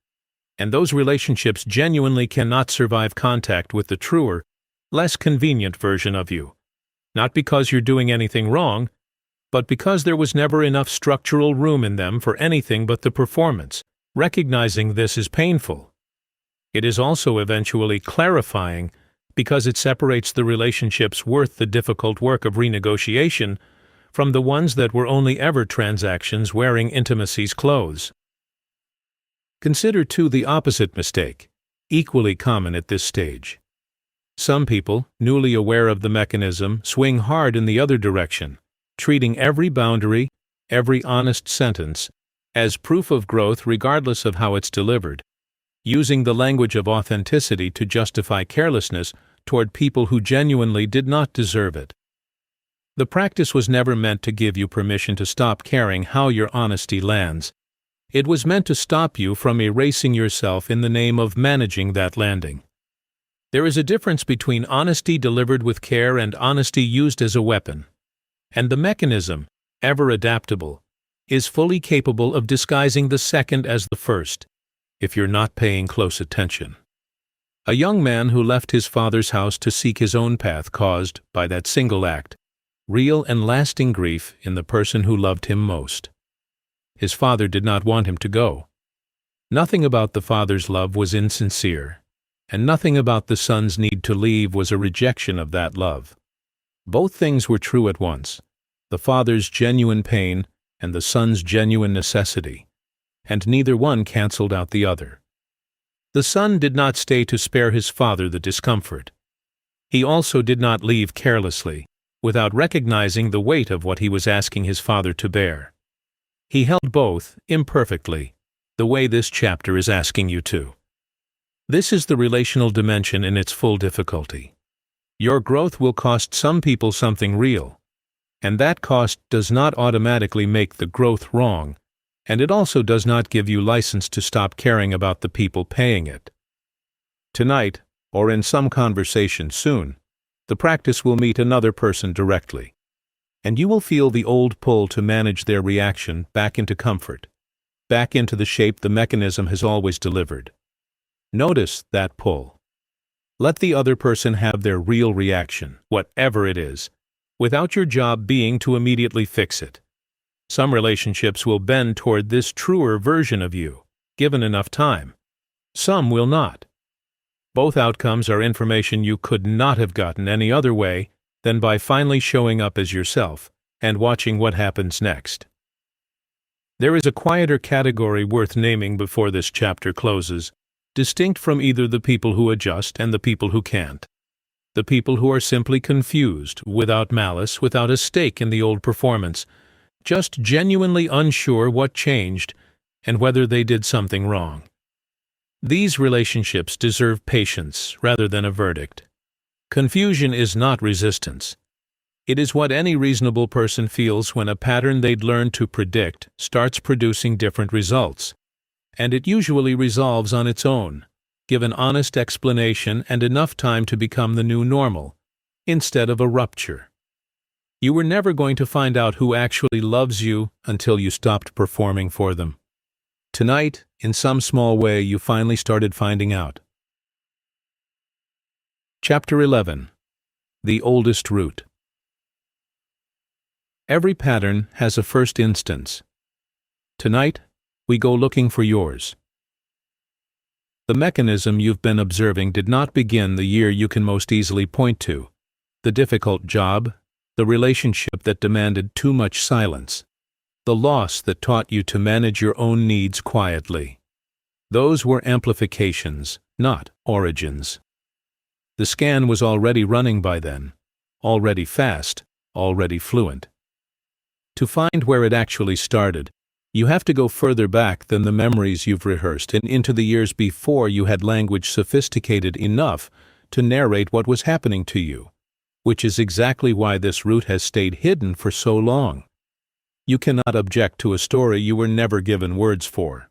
and those relationships genuinely cannot survive contact with the truer, less convenient version of you, not because you're doing anything wrong, but because there was never enough structural room in them for anything but the performance. Recognizing this is painful. It is also eventually clarifying, because it separates the relationships worth the difficult work of renegotiation from the ones that were only ever transactions wearing intimacy's clothes. Consider, too, the opposite mistake, equally common at this stage. Some people, newly aware of the mechanism, swing hard in the other direction, treating every boundary, every honest sentence, as proof of growth regardless of how it's delivered, using the language of authenticity to justify carelessness toward people who genuinely did not deserve it. The practice was never meant to give you permission to stop caring how your honesty lands. It was meant to stop you from erasing yourself in the name of managing that landing. There is a difference between honesty delivered with care and honesty used as a weapon. And the mechanism, ever adaptable, is fully capable of disguising the second as the first, if you're not paying close attention. A young man who left his father's house to seek his own path caused, by that single act, real and lasting grief in the person who loved him most. His father did not want him to go. Nothing about the father's love was insincere, and nothing about the son's need to leave was a rejection of that love. Both things were true at once, the father's genuine pain and the son's genuine necessity, and neither one canceled out the other. The son did not stay to spare his father the discomfort. He also did not leave carelessly, without recognizing the weight of what he was asking his father to bear. He held both, imperfectly, the way this chapter is asking you to. This is the relational dimension in its full difficulty. Your growth will cost some people something real, and that cost does not automatically make the growth wrong, and it also does not give you license to stop caring about the people paying it. Tonight, or in some conversation soon, the practice will meet another person directly, and you will feel the old pull to manage their reaction back into comfort, back into the shape the mechanism has always delivered. Notice that pull. Let the other person have their real reaction, whatever it is, without your job being to immediately fix it. Some relationships will bend toward this truer version of you, given enough time. Some will not. Both outcomes are information you could not have gotten any other way than by finally showing up as yourself and watching what happens next. There is a quieter category worth naming before this chapter closes, distinct from either the people who adjust and the people who can't. The people who are simply confused, without malice, without a stake in the old performance, just genuinely unsure what changed and whether they did something wrong. These relationships deserve patience rather than a verdict. Confusion is not resistance. It is what any reasonable person feels when a pattern they'd learned to predict starts producing different results, and it usually resolves on its own, given honest explanation and enough time to become the new normal, instead of a rupture. You were never going to find out who actually loves you until you stopped performing for them. Tonight, in some small way, you finally started finding out. Chapter 11. The Oldest Root. Every pattern has a first instance. Tonight, we go looking for yours. The mechanism you've been observing did not begin the year you can most easily point to, the difficult job, the relationship that demanded too much silence, the loss that taught you to manage your own needs quietly. Those were amplifications, not origins. The scan was already running by then, already fast, already fluent. To find where it actually started, you have to go further back than the memories you've rehearsed and into the years before you had language sophisticated enough to narrate what was happening to you, which is exactly why this root has stayed hidden for so long. You cannot object to a story you were never given words for.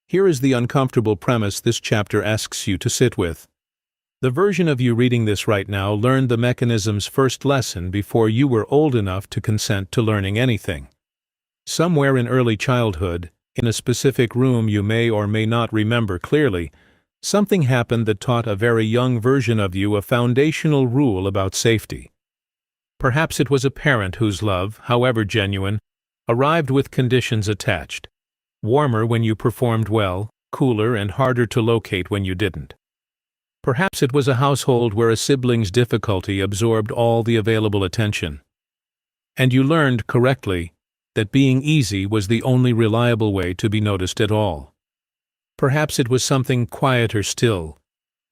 Here is the uncomfortable premise this chapter asks you to sit with. The version of you reading this right now learned the mechanism's first lesson before you were old enough to consent to learning anything. Somewhere in early childhood, in a specific room you may or may not remember clearly, something happened that taught a very young version of you a foundational rule about safety. Perhaps it was a parent whose love, however genuine, arrived with conditions attached. Warmer when you performed well, cooler and harder to locate when you didn't. Perhaps it was a household where a sibling's difficulty absorbed all the available attention. And you learned, correctly, that being easy was the only reliable way to be noticed at all. Perhaps it was something quieter still.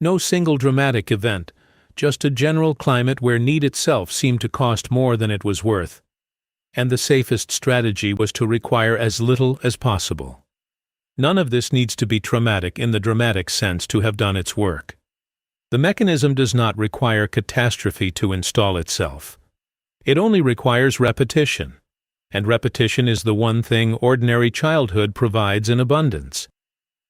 No single dramatic event, just a general climate where need itself seemed to cost more than it was worth. And the safest strategy was to require as little as possible. None of this needs to be traumatic in the dramatic sense to have done its work. The mechanism does not require catastrophe to install itself. It only requires repetition, and repetition is the one thing ordinary childhood provides in abundance.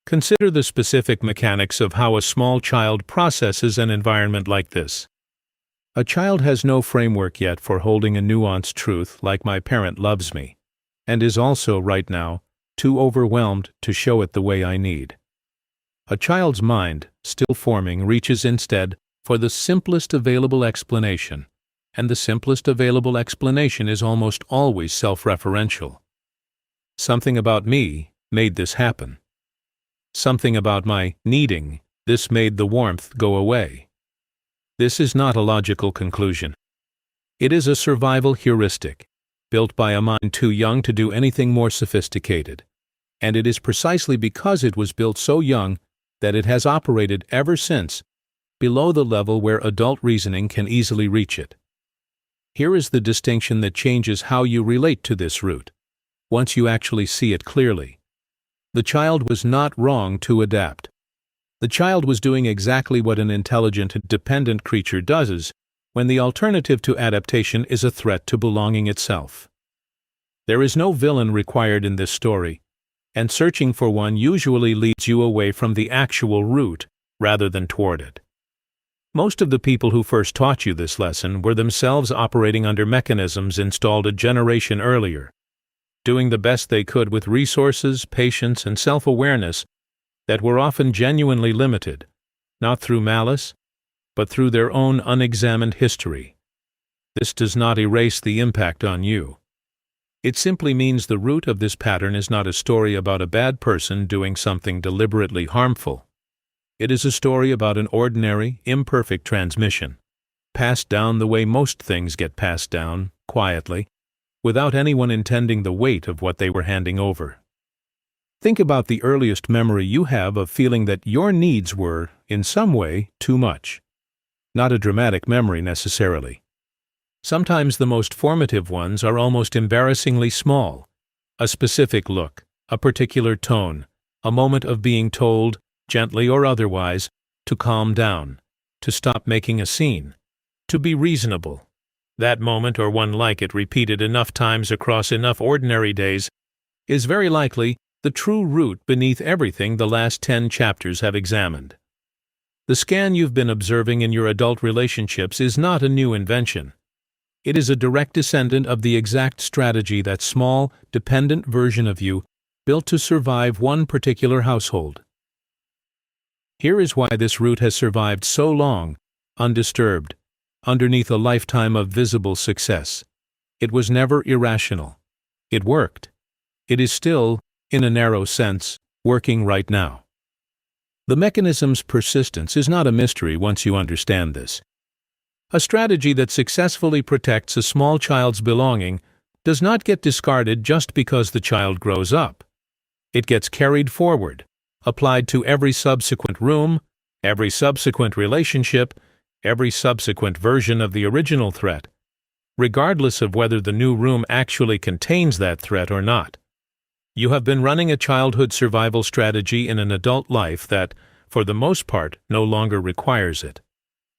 Consider the specific mechanics of how a small child processes an environment like this. A child has no framework yet for holding a nuanced truth like "my parent loves me," and is also, right now, too overwhelmed to show it the way I need. A child's mind, still forming, reaches instead for the simplest available explanation, and the simplest available explanation is almost always self-referential. Something about me made this happen. Something about my needing this made the warmth go away. This is not a logical conclusion. It is a survival heuristic, built by a mind too young to do anything more sophisticated, and it is precisely because it was built so young that it has operated ever since, below the level where adult reasoning can easily reach it. Here is the distinction that changes how you relate to this root, once you actually see it clearly. The child was not wrong to adapt. The child was doing exactly what an intelligent, dependent creature does when the alternative to adaptation is a threat to belonging itself. There is no villain required in this story, and searching for one usually leads you away from the actual root rather than toward it. Most of the people who first taught you this lesson were themselves operating under mechanisms installed a generation earlier, doing the best they could with resources, patience, and self-awareness that were often genuinely limited, not through malice, but through their own unexamined history. This does not erase the impact on you. It simply means the root of this pattern is not a story about a bad person doing something deliberately harmful. It is a story about an ordinary, imperfect transmission, passed down the way most things get passed down, quietly, without anyone intending the weight of what they were handing over. Think about the earliest memory you have of feeling that your needs were, in some way, too much. Not a dramatic memory necessarily. Sometimes the most formative ones are almost embarrassingly small. A specific look, a particular tone, a moment of being told, gently or otherwise, to calm down, to stop making a scene, to be reasonable. That moment, or one like it repeated enough times across enough ordinary days, is very likely the true root beneath everything the last 10 chapters have examined. The scan you've been observing in your adult relationships is not a new invention. It is a direct descendant of the exact strategy that small, dependent version of you built to survive one particular household. Here is why this root has survived so long, undisturbed, underneath a lifetime of visible success. It was never irrational. It worked. It is still, in a narrow sense, working right now. The mechanism's persistence is not a mystery once you understand this. A strategy that successfully protects a small child's belonging does not get discarded just because the child grows up. It gets carried forward, applied to every subsequent room, Every subsequent relationship, every subsequent version of the original threat, regardless of whether the new room actually contains that threat or not. You have been running a childhood survival strategy in an adult life that, for the most part, no longer requires it.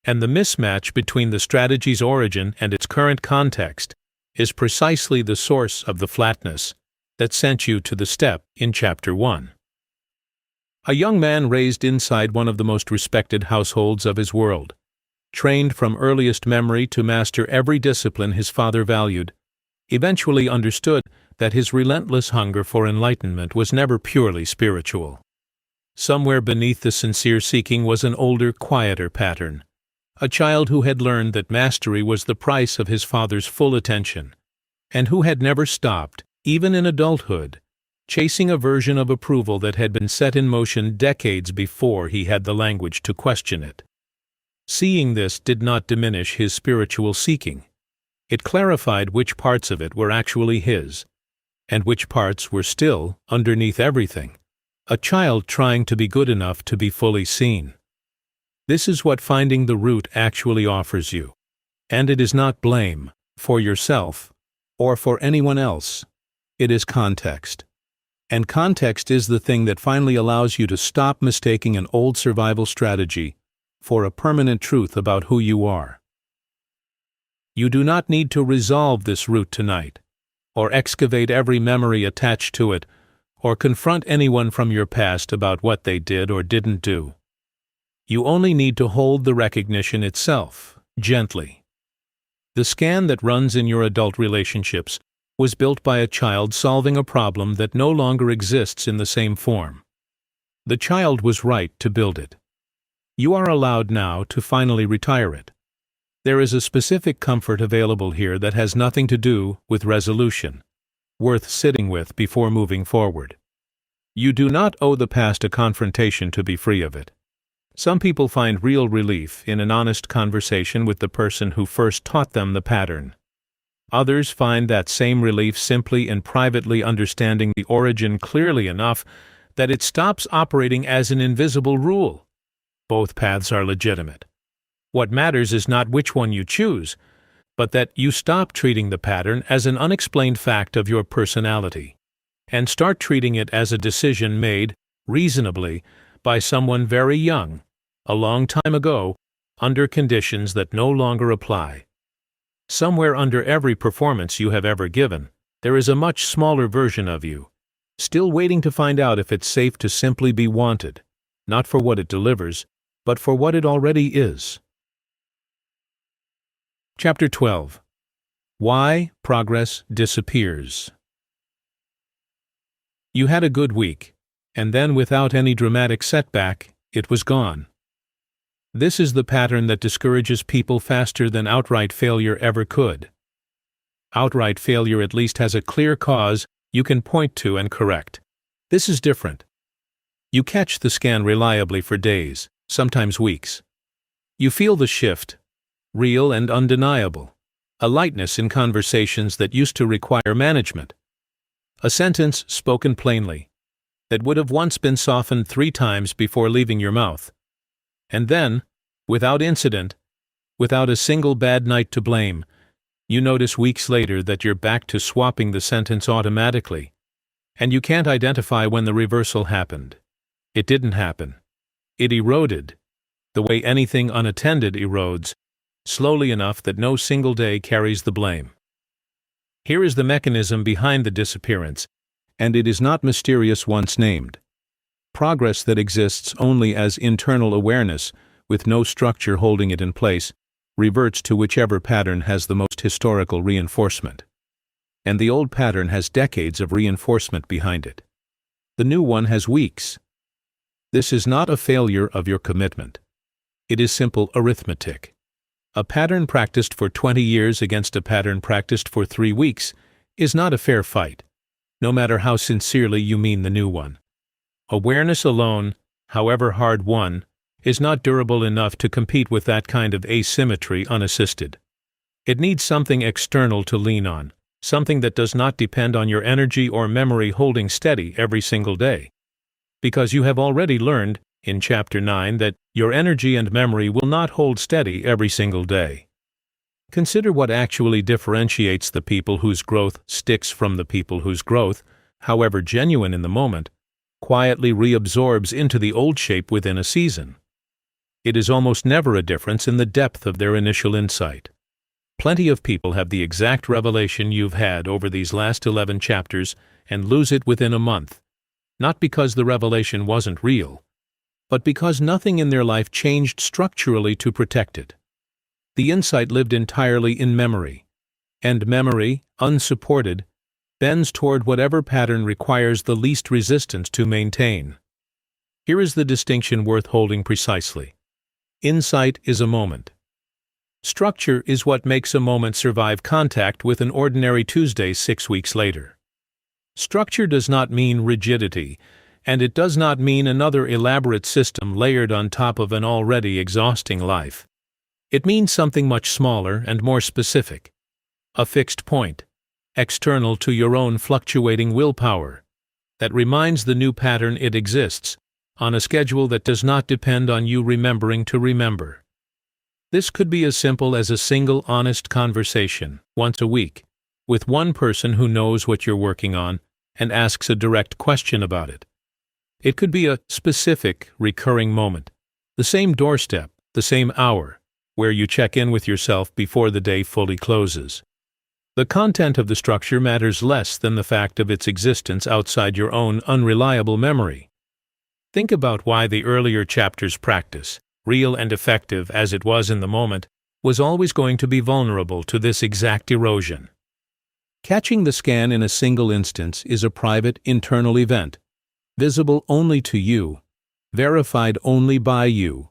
And the mismatch between the strategy's origin and its current context is precisely the source of the flatness that sent you to the step in Chapter 1. A young man raised inside one of the most respected households of his world, trained from earliest memory to master every discipline his father valued, eventually understood that his relentless hunger for enlightenment was never purely spiritual. Somewhere beneath the sincere seeking was an older, quieter pattern, a child who had learned that mastery was the price of his father's full attention, and who had never stopped, even in adulthood, chasing a version of approval that had been set in motion decades before he had the language to question it. Seeing this did not diminish his spiritual seeking. It clarified which parts of it were actually his, and which parts were still, underneath everything, a child trying to be good enough to be fully seen. This is what finding the root actually offers you, and it is not blame, for yourself, or for anyone else. It is context. And context is the thing that finally allows you to stop mistaking an old survival strategy for a permanent truth about who you are. You do not need to resolve this root tonight, or excavate every memory attached to it, or confront anyone from your past about what they did or didn't do. You only need to hold the recognition itself, gently. The scan that runs in your adult relationships was built by a child solving a problem that no longer exists in the same form. The child was right to build it. You are allowed now to finally retire it. There is a specific comfort available here that has nothing to do with resolution, worth sitting with before moving forward. You do not owe the past a confrontation to be free of it. Some people find real relief in an honest conversation with the person who first taught them the pattern. Others find that same relief simply in privately understanding the origin clearly enough that it stops operating as an invisible rule. Both paths are legitimate. What matters is not which one you choose, but that you stop treating the pattern as an unexplained fact of your personality, and start treating it as a decision made, reasonably, by someone very young, a long time ago, under conditions that no longer apply. Somewhere under every performance you have ever given, there is a much smaller version of you, still waiting to find out if it's safe to simply be wanted, not for what it delivers, but for what it already is. Chapter 12. Why Progress Disappears. You had a good week, and then without any dramatic setback, it was gone. This is the pattern that discourages people faster than outright failure ever could. Outright failure at least has a clear cause you can point to and correct. This is different. You catch the scan reliably for days, sometimes weeks. You feel the shift, real and undeniable, a lightness in conversations that used to require management. A sentence spoken plainly, that would have once been softened 3 times before leaving your mouth. And then, without incident, without a single bad night to blame, you notice weeks later that you're back to swapping the sentence automatically, and you can't identify when the reversal happened. It didn't happen. It eroded, the way anything unattended erodes, slowly enough that no single day carries the blame. Here is the mechanism behind the disappearance, and it is not mysterious once named. Progress that exists only as internal awareness, with no structure holding it in place, reverts to whichever pattern has the most historical reinforcement. And the old pattern has decades of reinforcement behind it. The new one has weeks. This is not a failure of your commitment. It is simple arithmetic. A pattern practiced for 20 years against a pattern practiced for 3 weeks is not a fair fight, no matter how sincerely you mean the new one. Awareness alone, however hard won, is not durable enough to compete with that kind of asymmetry unassisted. It needs something external to lean on, something that does not depend on your energy or memory holding steady every single day. Because you have already learned, in Chapter 9 that your energy and memory will not hold steady every single day. Consider what actually differentiates the people whose growth sticks from the people whose growth, however genuine in the moment, quietly reabsorbs into the old shape within a season. It is almost never a difference in the depth of their initial insight. Plenty of people have the exact revelation you've had over these last 11 chapters and lose it within a month, not because the revelation wasn't real, but because nothing in their life changed structurally to protect it. The insight lived entirely in memory, and memory, unsupported, bends toward whatever pattern requires the least resistance to maintain. Here is the distinction worth holding precisely. Insight is a moment. Structure is what makes a moment survive contact with an ordinary Tuesday 6 weeks later. Structure does not mean rigidity, and it does not mean another elaborate system layered on top of an already exhausting life. It means something much smaller and more specific. A fixed point, external to your own fluctuating willpower, that reminds the new pattern it exists, on a schedule that does not depend on you remembering to remember. This could be as simple as a single honest conversation, once a week, with one person who knows what you're working on and asks a direct question about it. It could be a specific, recurring moment, the same doorstep, the same hour, where you check in with yourself before the day fully closes. The content of the structure matters less than the fact of its existence outside your own unreliable memory. Think about why the earlier chapters' practice, real and effective as it was in the moment, was always going to be vulnerable to this exact erosion. Catching the scan in a single instance is a private, internal event, visible only to you, verified only by you,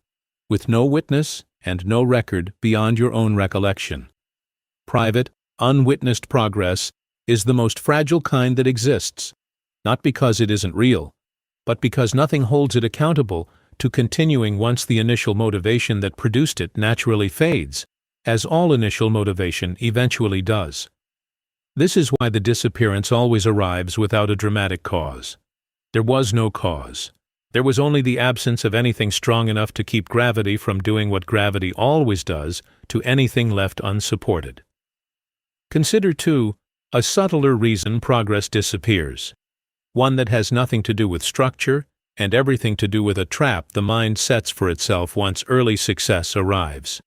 with no witness and no record beyond your own recollection. Private, unwitnessed progress is the most fragile kind that exists, not because it isn't real, but because nothing holds it accountable to continuing once the initial motivation that produced it naturally fades, as all initial motivation eventually does. This is why the disappearance always arrives without a dramatic cause. There was no cause. There was only the absence of anything strong enough to keep gravity from doing what gravity always does to anything left unsupported. Consider, too, a subtler reason progress disappears, one that has nothing to do with structure and everything to do with a trap the mind sets for itself once early success arrives.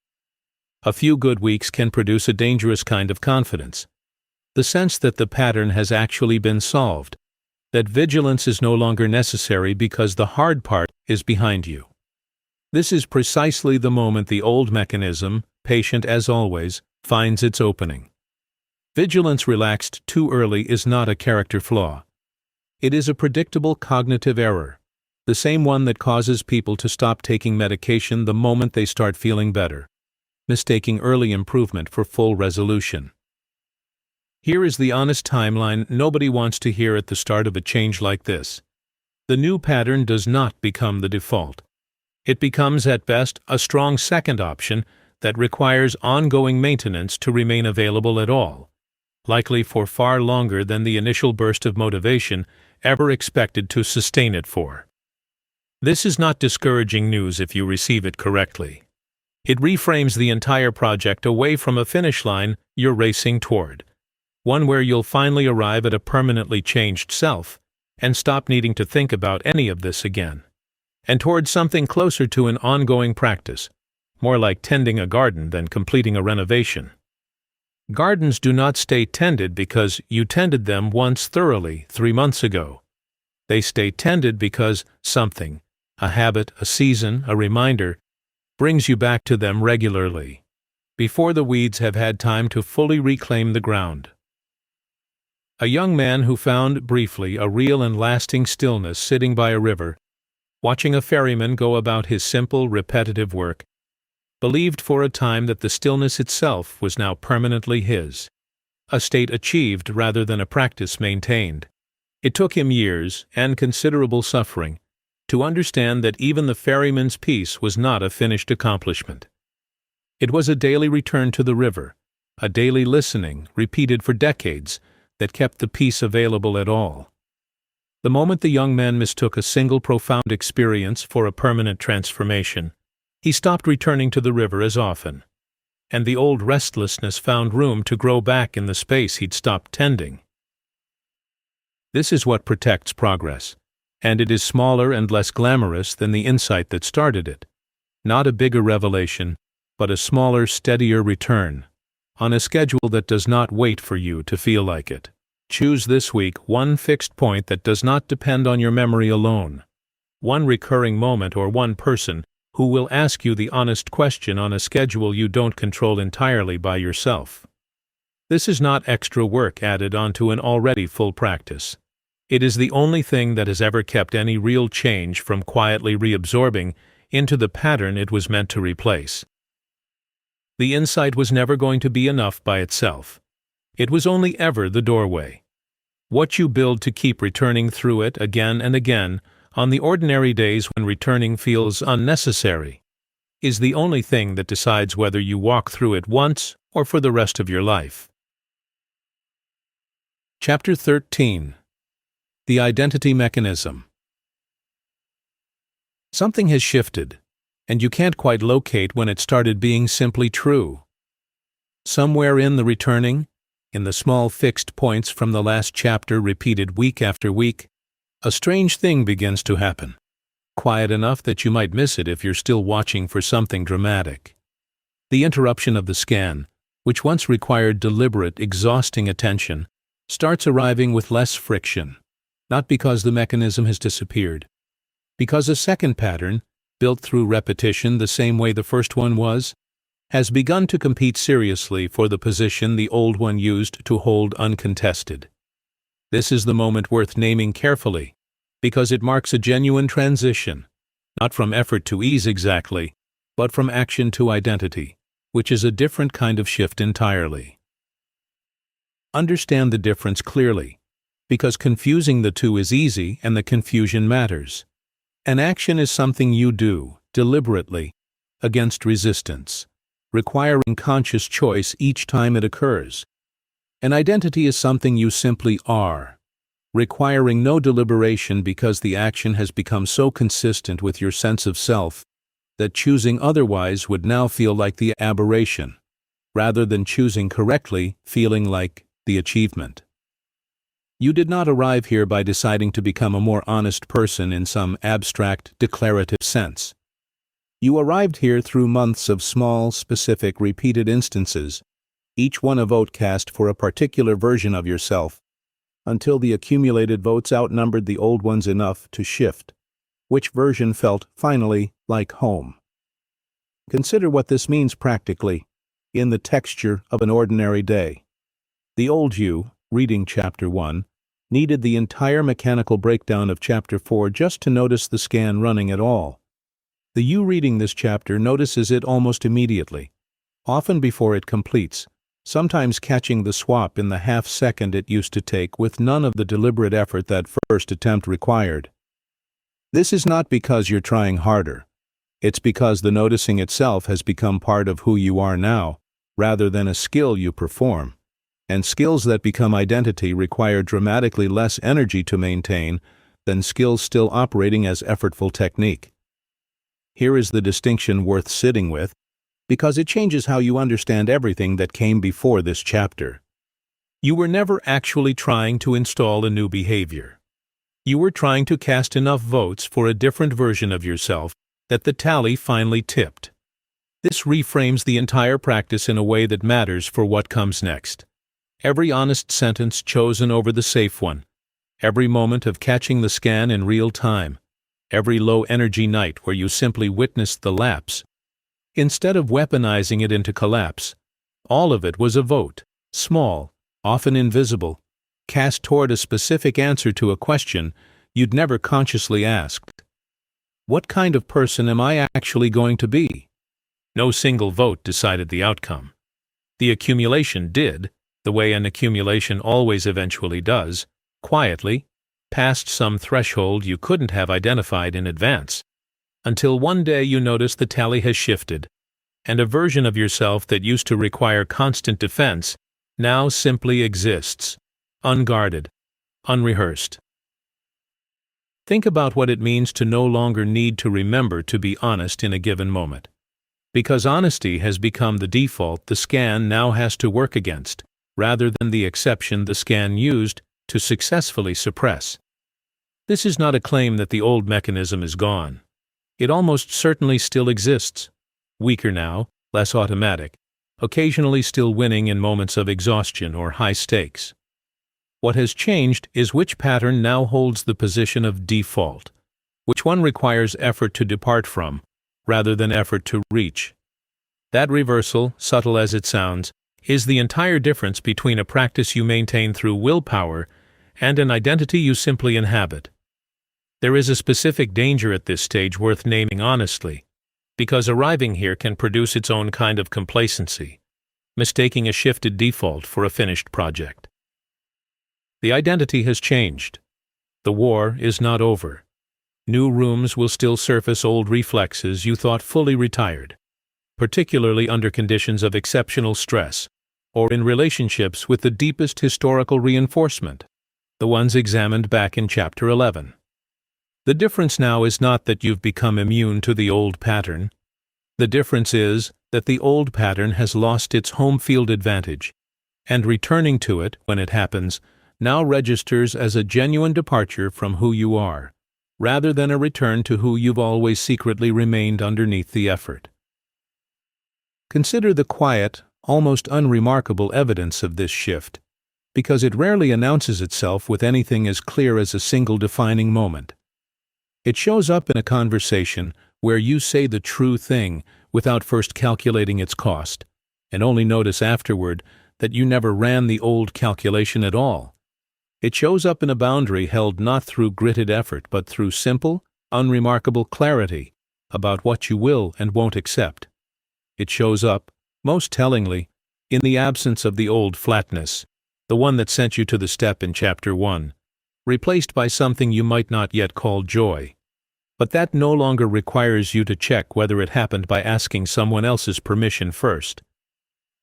A few good weeks can produce a dangerous kind of confidence, the sense that the pattern has actually been solved, that vigilance is no longer necessary because the hard part is behind you. This is precisely the moment the old mechanism, patient as always, finds its opening. Vigilance relaxed too early is not a character flaw. It is a predictable cognitive error, the same one that causes people to stop taking medication the moment they start feeling better, mistaking early improvement for full resolution. Here is the honest timeline nobody wants to hear at the start of a change like this. The new pattern does not become the default. It becomes at best a strong second option that requires ongoing maintenance to remain available at all, likely for far longer than the initial burst of motivation ever expected to sustain it for. This is not discouraging news if you receive it correctly. It reframes the entire project away from a finish line you're racing toward, one where you'll finally arrive at a permanently changed self and stop needing to think about any of this again, and toward something closer to an ongoing practice, more like tending a garden than completing a renovation. Gardens do not stay tended because you tended them once thoroughly 3 months ago. They stay tended because something, a habit, a season, a reminder, brings you back to them regularly, before the weeds have had time to fully reclaim the ground. A young man who found, briefly, a real and lasting stillness sitting by a river, watching a ferryman go about his simple, repetitive work, believed for a time that the stillness itself was now permanently his, a state achieved rather than a practice maintained. It took him years, and considerable suffering, to understand that even the ferryman's peace was not a finished accomplishment. It was a daily return to the river, a daily listening, repeated for decades, that kept the peace available at all. The moment the young man mistook a single profound experience for a permanent transformation, he stopped returning to the river as often, and the old restlessness found room to grow back in the space he'd stopped tending. This is what protects progress, and it is smaller and less glamorous than the insight that started it. Not a bigger revelation, but a smaller, steadier return, on a schedule that does not wait for you to feel like it. Choose this week one fixed point that does not depend on your memory alone, one recurring moment or one person who will ask you the honest question on a schedule you don't control entirely by yourself. This is not extra work added onto an already full practice. It is the only thing that has ever kept any real change from quietly reabsorbing into the pattern it was meant to replace. The insight was never going to be enough by itself. It was only ever the doorway. What you build to keep returning through it again and again, on the ordinary days when returning feels unnecessary, is the only thing that decides whether you walk through it once or for the rest of your life. Chapter 13. The Identity Mechanism. Something has shifted, and you can't quite locate when it started being simply true. Somewhere in the returning, in the small fixed points from the last chapter repeated week after week, a strange thing begins to happen, quiet enough that you might miss it if you're still watching for something dramatic. The interruption of the scan, which once required deliberate, exhausting attention, starts arriving with less friction, not because the mechanism has disappeared, because a second pattern, built through repetition the same way the first one was, has begun to compete seriously for the position the old one used to hold uncontested. This is the moment worth naming carefully, because it marks a genuine transition, not from effort to ease exactly, but from action to identity, which is a different kind of shift entirely. Understand the difference clearly, because confusing the two is easy and the confusion matters. An action is something you do, deliberately, against resistance, requiring conscious choice each time it occurs. An identity is something you simply are, requiring no deliberation because the action has become so consistent with your sense of self that choosing otherwise would now feel like the aberration, rather than choosing correctly feeling like the achievement. You did not arrive here by deciding to become a more honest person in some abstract, declarative sense. You arrived here through months of small, specific, repeated instances, each one a vote cast for a particular version of yourself, until the accumulated votes outnumbered the old ones enough to shift. Which version felt, finally, like home? Consider what this means practically, in the texture of an ordinary day. The old you, reading Chapter 1, needed the entire mechanical breakdown of Chapter 4 just to notice the scan running at all. The you reading this chapter notices it almost immediately, often before it completes, sometimes catching the swap in the half-second it used to take with none of the deliberate effort that first attempt required. This is not because you're trying harder. It's because the noticing itself has become part of who you are now, rather than a skill you perform. And skills that become identity require dramatically less energy to maintain than skills still operating as effortful technique. Here is the distinction worth sitting with, because it changes how you understand everything that came before this chapter. You were never actually trying to install a new behavior. You were trying to cast enough votes for a different version of yourself that the tally finally tipped. This reframes the entire practice in a way that matters for what comes next. Every honest sentence chosen over the safe one, every moment of catching the scan in real time, every low-energy night where you simply witnessed the lapse. Instead of weaponizing it into collapse, all of it was a vote, small, often invisible, cast toward a specific answer to a question you'd never consciously asked. What kind of person am I actually going to be? No single vote decided the outcome. The accumulation did, the way an accumulation always eventually does, quietly, past some threshold you couldn't have identified in advance, until one day you notice the tally has shifted, and a version of yourself that used to require constant defense now simply exists, unguarded, unrehearsed. Think about what it means to no longer need to remember to be honest in a given moment. Because honesty has become the default the scan now has to work against, rather than the exception the scan used to successfully suppress. This is not a claim that the old mechanism is gone. It almost certainly still exists. Weaker now, less automatic, occasionally still winning in moments of exhaustion or high stakes. What has changed is which pattern now holds the position of default, which one requires effort to depart from, rather than effort to reach. That reversal, subtle as it sounds, is the entire difference between a practice you maintain through willpower and an identity you simply inhabit. There is a specific danger at this stage worth naming honestly, because arriving here can produce its own kind of complacency, mistaking a shifted default for a finished project. The identity has changed. The war is not over. New rooms will still surface old reflexes you thought fully retired, particularly under conditions of exceptional stress, or in relationships with the deepest historical reinforcement, the ones examined back in Chapter 11. The difference now is not that you've become immune to the old pattern. The difference is that the old pattern has lost its home field advantage, and returning to it, when it happens, now registers as a genuine departure from who you are, rather than a return to who you've always secretly remained underneath the effort. Consider the quiet, almost unremarkable evidence of this shift, because it rarely announces itself with anything as clear as a single defining moment. It shows up in a conversation where you say the true thing without first calculating its cost, and only notice afterward that you never ran the old calculation at all. It shows up in a boundary held not through gritted effort but through simple, unremarkable clarity about what you will and won't accept. It shows up, most tellingly, in the absence of the old flatness, the one that sent you to the step in Chapter 1, replaced by something you might not yet call joy. But that no longer requires you to check whether it happened by asking someone else's permission first.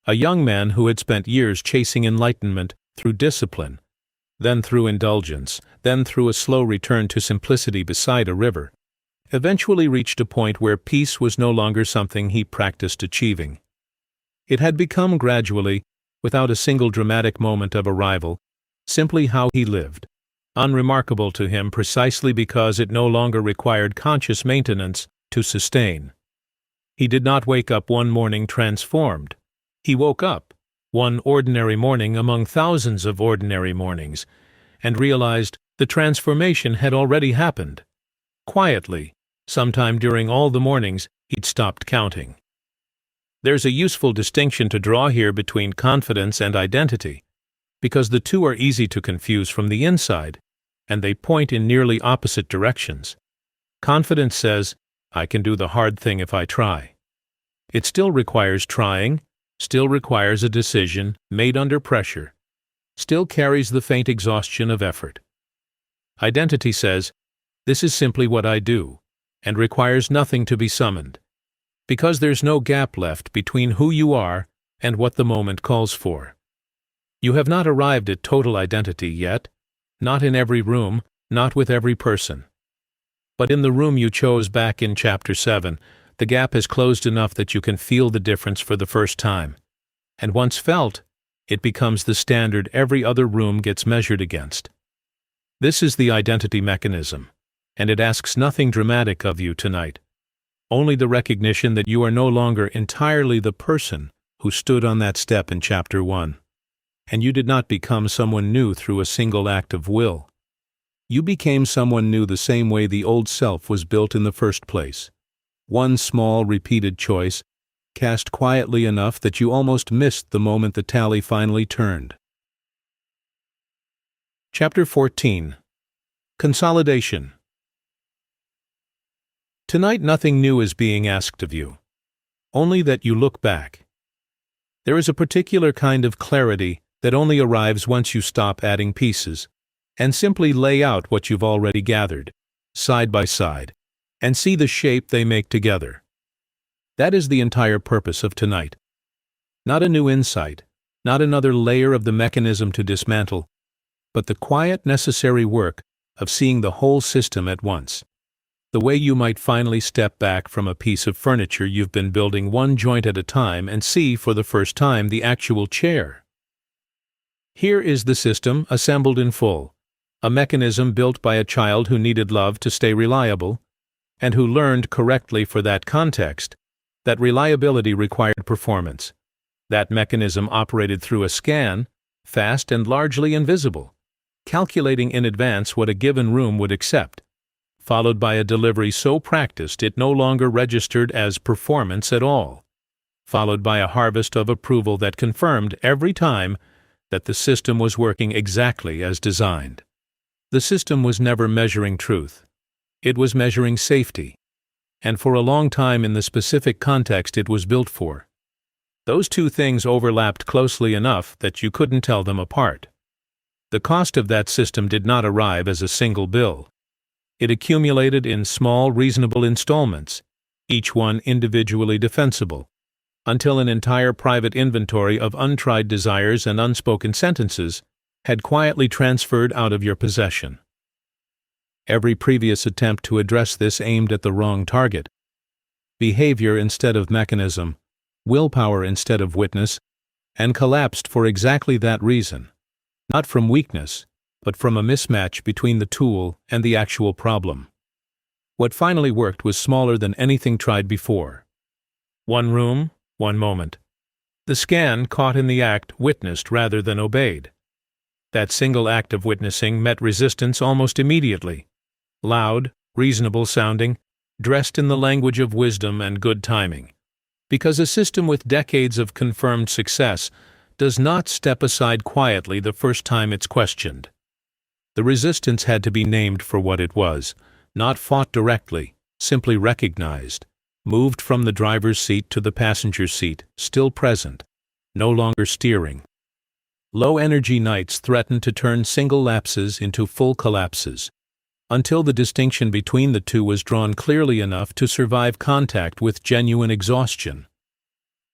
A young man who had spent years chasing enlightenment through discipline, then through indulgence, then through a slow return to simplicity beside a river, eventually reached a point where peace was no longer something he practiced achieving. It had become gradually, without a single dramatic moment of arrival, simply how he lived, unremarkable to him precisely because it no longer required conscious maintenance to sustain. He did not wake up one morning transformed. He woke up, one ordinary morning among thousands of ordinary mornings, and realized the transformation had already happened. Quietly, sometime during all the mornings he'd stopped counting. There's a useful distinction to draw here between confidence and identity, because the two are easy to confuse from the inside, and they point in nearly opposite directions. Confidence says, I can do the hard thing if I try. It still requires trying, still requires a decision made under pressure, still carries the faint exhaustion of effort. Identity says, this is simply what I do, and requires nothing to be summoned, because there's no gap left between who you are and what the moment calls for. You have not arrived at total identity yet, not in every room, not with every person. But in the room you chose back in Chapter 7, the gap has closed enough that you can feel the difference for the first time. And once felt, it becomes the standard every other room gets measured against. This is the identity mechanism, and it asks nothing dramatic of you tonight. Only the recognition that you are no longer entirely the person who stood on that step in Chapter 1. And you did not become someone new through a single act of will. You became someone new the same way the old self was built in the first place. One small, repeated choice, cast quietly enough that you almost missed the moment the tally finally turned. Chapter 14. Consolidation. Tonight nothing new is being asked of you, only that you look back. There is a particular kind of clarity that only arrives once you stop adding pieces, and simply lay out what you've already gathered, side by side, and see the shape they make together. That is the entire purpose of tonight. Not a new insight, not another layer of the mechanism to dismantle, but the quiet necessary work of seeing the whole system at once. The way you might finally step back from a piece of furniture you've been building one joint at a time and see for the first time the actual chair. Here is the system assembled in full, a mechanism built by a child who needed love to stay reliable, and who learned correctly for that context that reliability required performance. That mechanism operated through a scan, fast and largely invisible, calculating in advance what a given room would accept, followed by a delivery so practiced it no longer registered as performance at all, followed by a harvest of approval that confirmed every time that the system was working exactly as designed. The system was never measuring truth. It was measuring safety, and for a long time in the specific context it was built for. Those two things overlapped closely enough that you couldn't tell them apart. The cost of that system did not arrive as a single bill. It accumulated in small, reasonable installments, each one individually defensible, until an entire private inventory of untried desires and unspoken sentences had quietly transferred out of your possession. Every previous attempt to address this aimed at the wrong target. Behavior instead of mechanism, willpower instead of witness, and collapsed for exactly that reason, not from weakness, but from a mismatch between the tool and the actual problem. What finally worked was smaller than anything tried before. One room, one moment. The scan, caught in the act, witnessed rather than obeyed. That single act of witnessing met resistance almost immediately. Loud, reasonable sounding, dressed in the language of wisdom and good timing. Because a system with decades of confirmed success does not step aside quietly the first time it's questioned. The resistance had to be named for what it was, not fought directly, simply recognized, moved from the driver's seat to the passenger seat, still present, no longer steering. Low-energy nights threatened to turn single lapses into full collapses, until the distinction between the two was drawn clearly enough to survive contact with genuine exhaustion.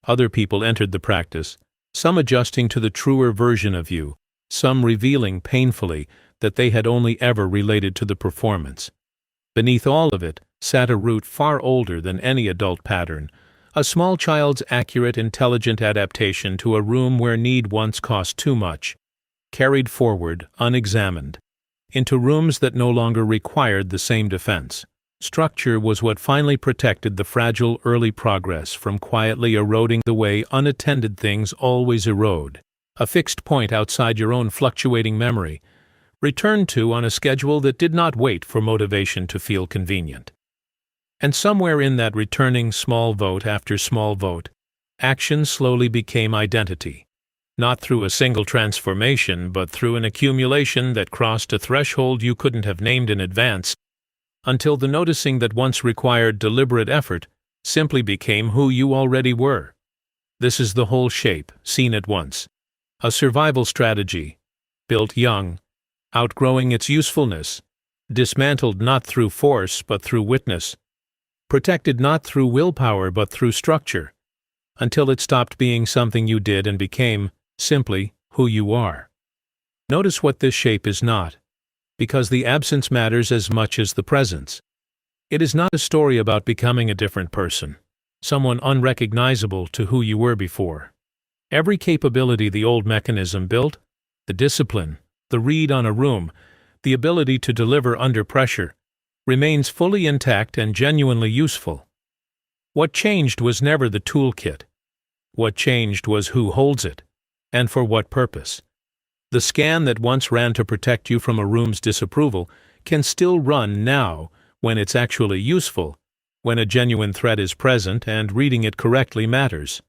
Other people entered the practice, some adjusting to the truer version of you, some revealing painfully that they had only ever related to the performance. Beneath all of it sat a root far older than any adult pattern, a small child's accurate, intelligent adaptation to a room where need once cost too much, carried forward, unexamined, into rooms that no longer required the same defense. Structure was what finally protected the fragile early progress from quietly eroding the way unattended things always erode, a fixed point outside your own fluctuating memory, returned to on a schedule that did not wait for motivation to feel convenient. And somewhere in that returning small vote after small vote, action slowly became identity, not through a single transformation, but through an accumulation that crossed a threshold you couldn't have named in advance, until the noticing that once required deliberate effort simply became who you already were. This is the whole shape, seen at once. A survival strategy, built young, outgrowing its usefulness, dismantled not through force but through witness, protected not through willpower but through structure, until it stopped being something you did and became, simply, who you are. Notice what this shape is not, because the absence matters as much as the presence. It is not a story about becoming a different person, someone unrecognizable to who you were before. Every capability the old mechanism built, the discipline, the read on a room, the ability to deliver under pressure, remains fully intact and genuinely useful. What changed was never the toolkit. What changed was who holds it, and for what purpose. The scan that once ran to protect you from a room's disapproval can still run now when it's actually useful, when a genuine threat is present and reading it correctly matters.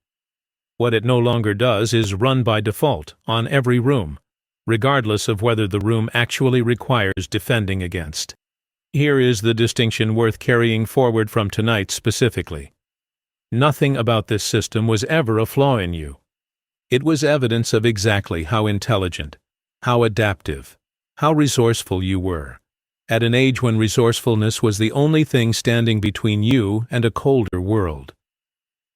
What it no longer does is run by default on every room, regardless of whether the room actually requires defending against. Here is the distinction worth carrying forward from tonight specifically. Nothing about this system was ever a flaw in you. It was evidence of exactly how intelligent, how adaptive, how resourceful you were, at an age when resourcefulness was the only thing standing between you and a colder world.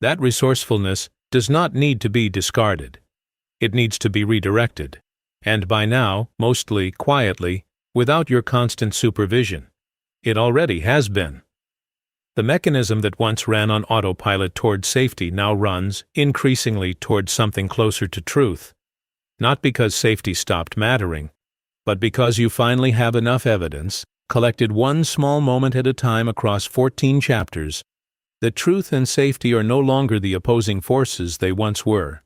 That resourcefulness does not need to be discarded. It needs to be redirected, and by now, mostly quietly, without your constant supervision. It already has been. The mechanism that once ran on autopilot toward safety now runs, increasingly, toward something closer to truth. Not because safety stopped mattering, but because you finally have enough evidence, collected one small moment at a time across 14 chapters, that truth and safety are no longer the opposing forces they once were.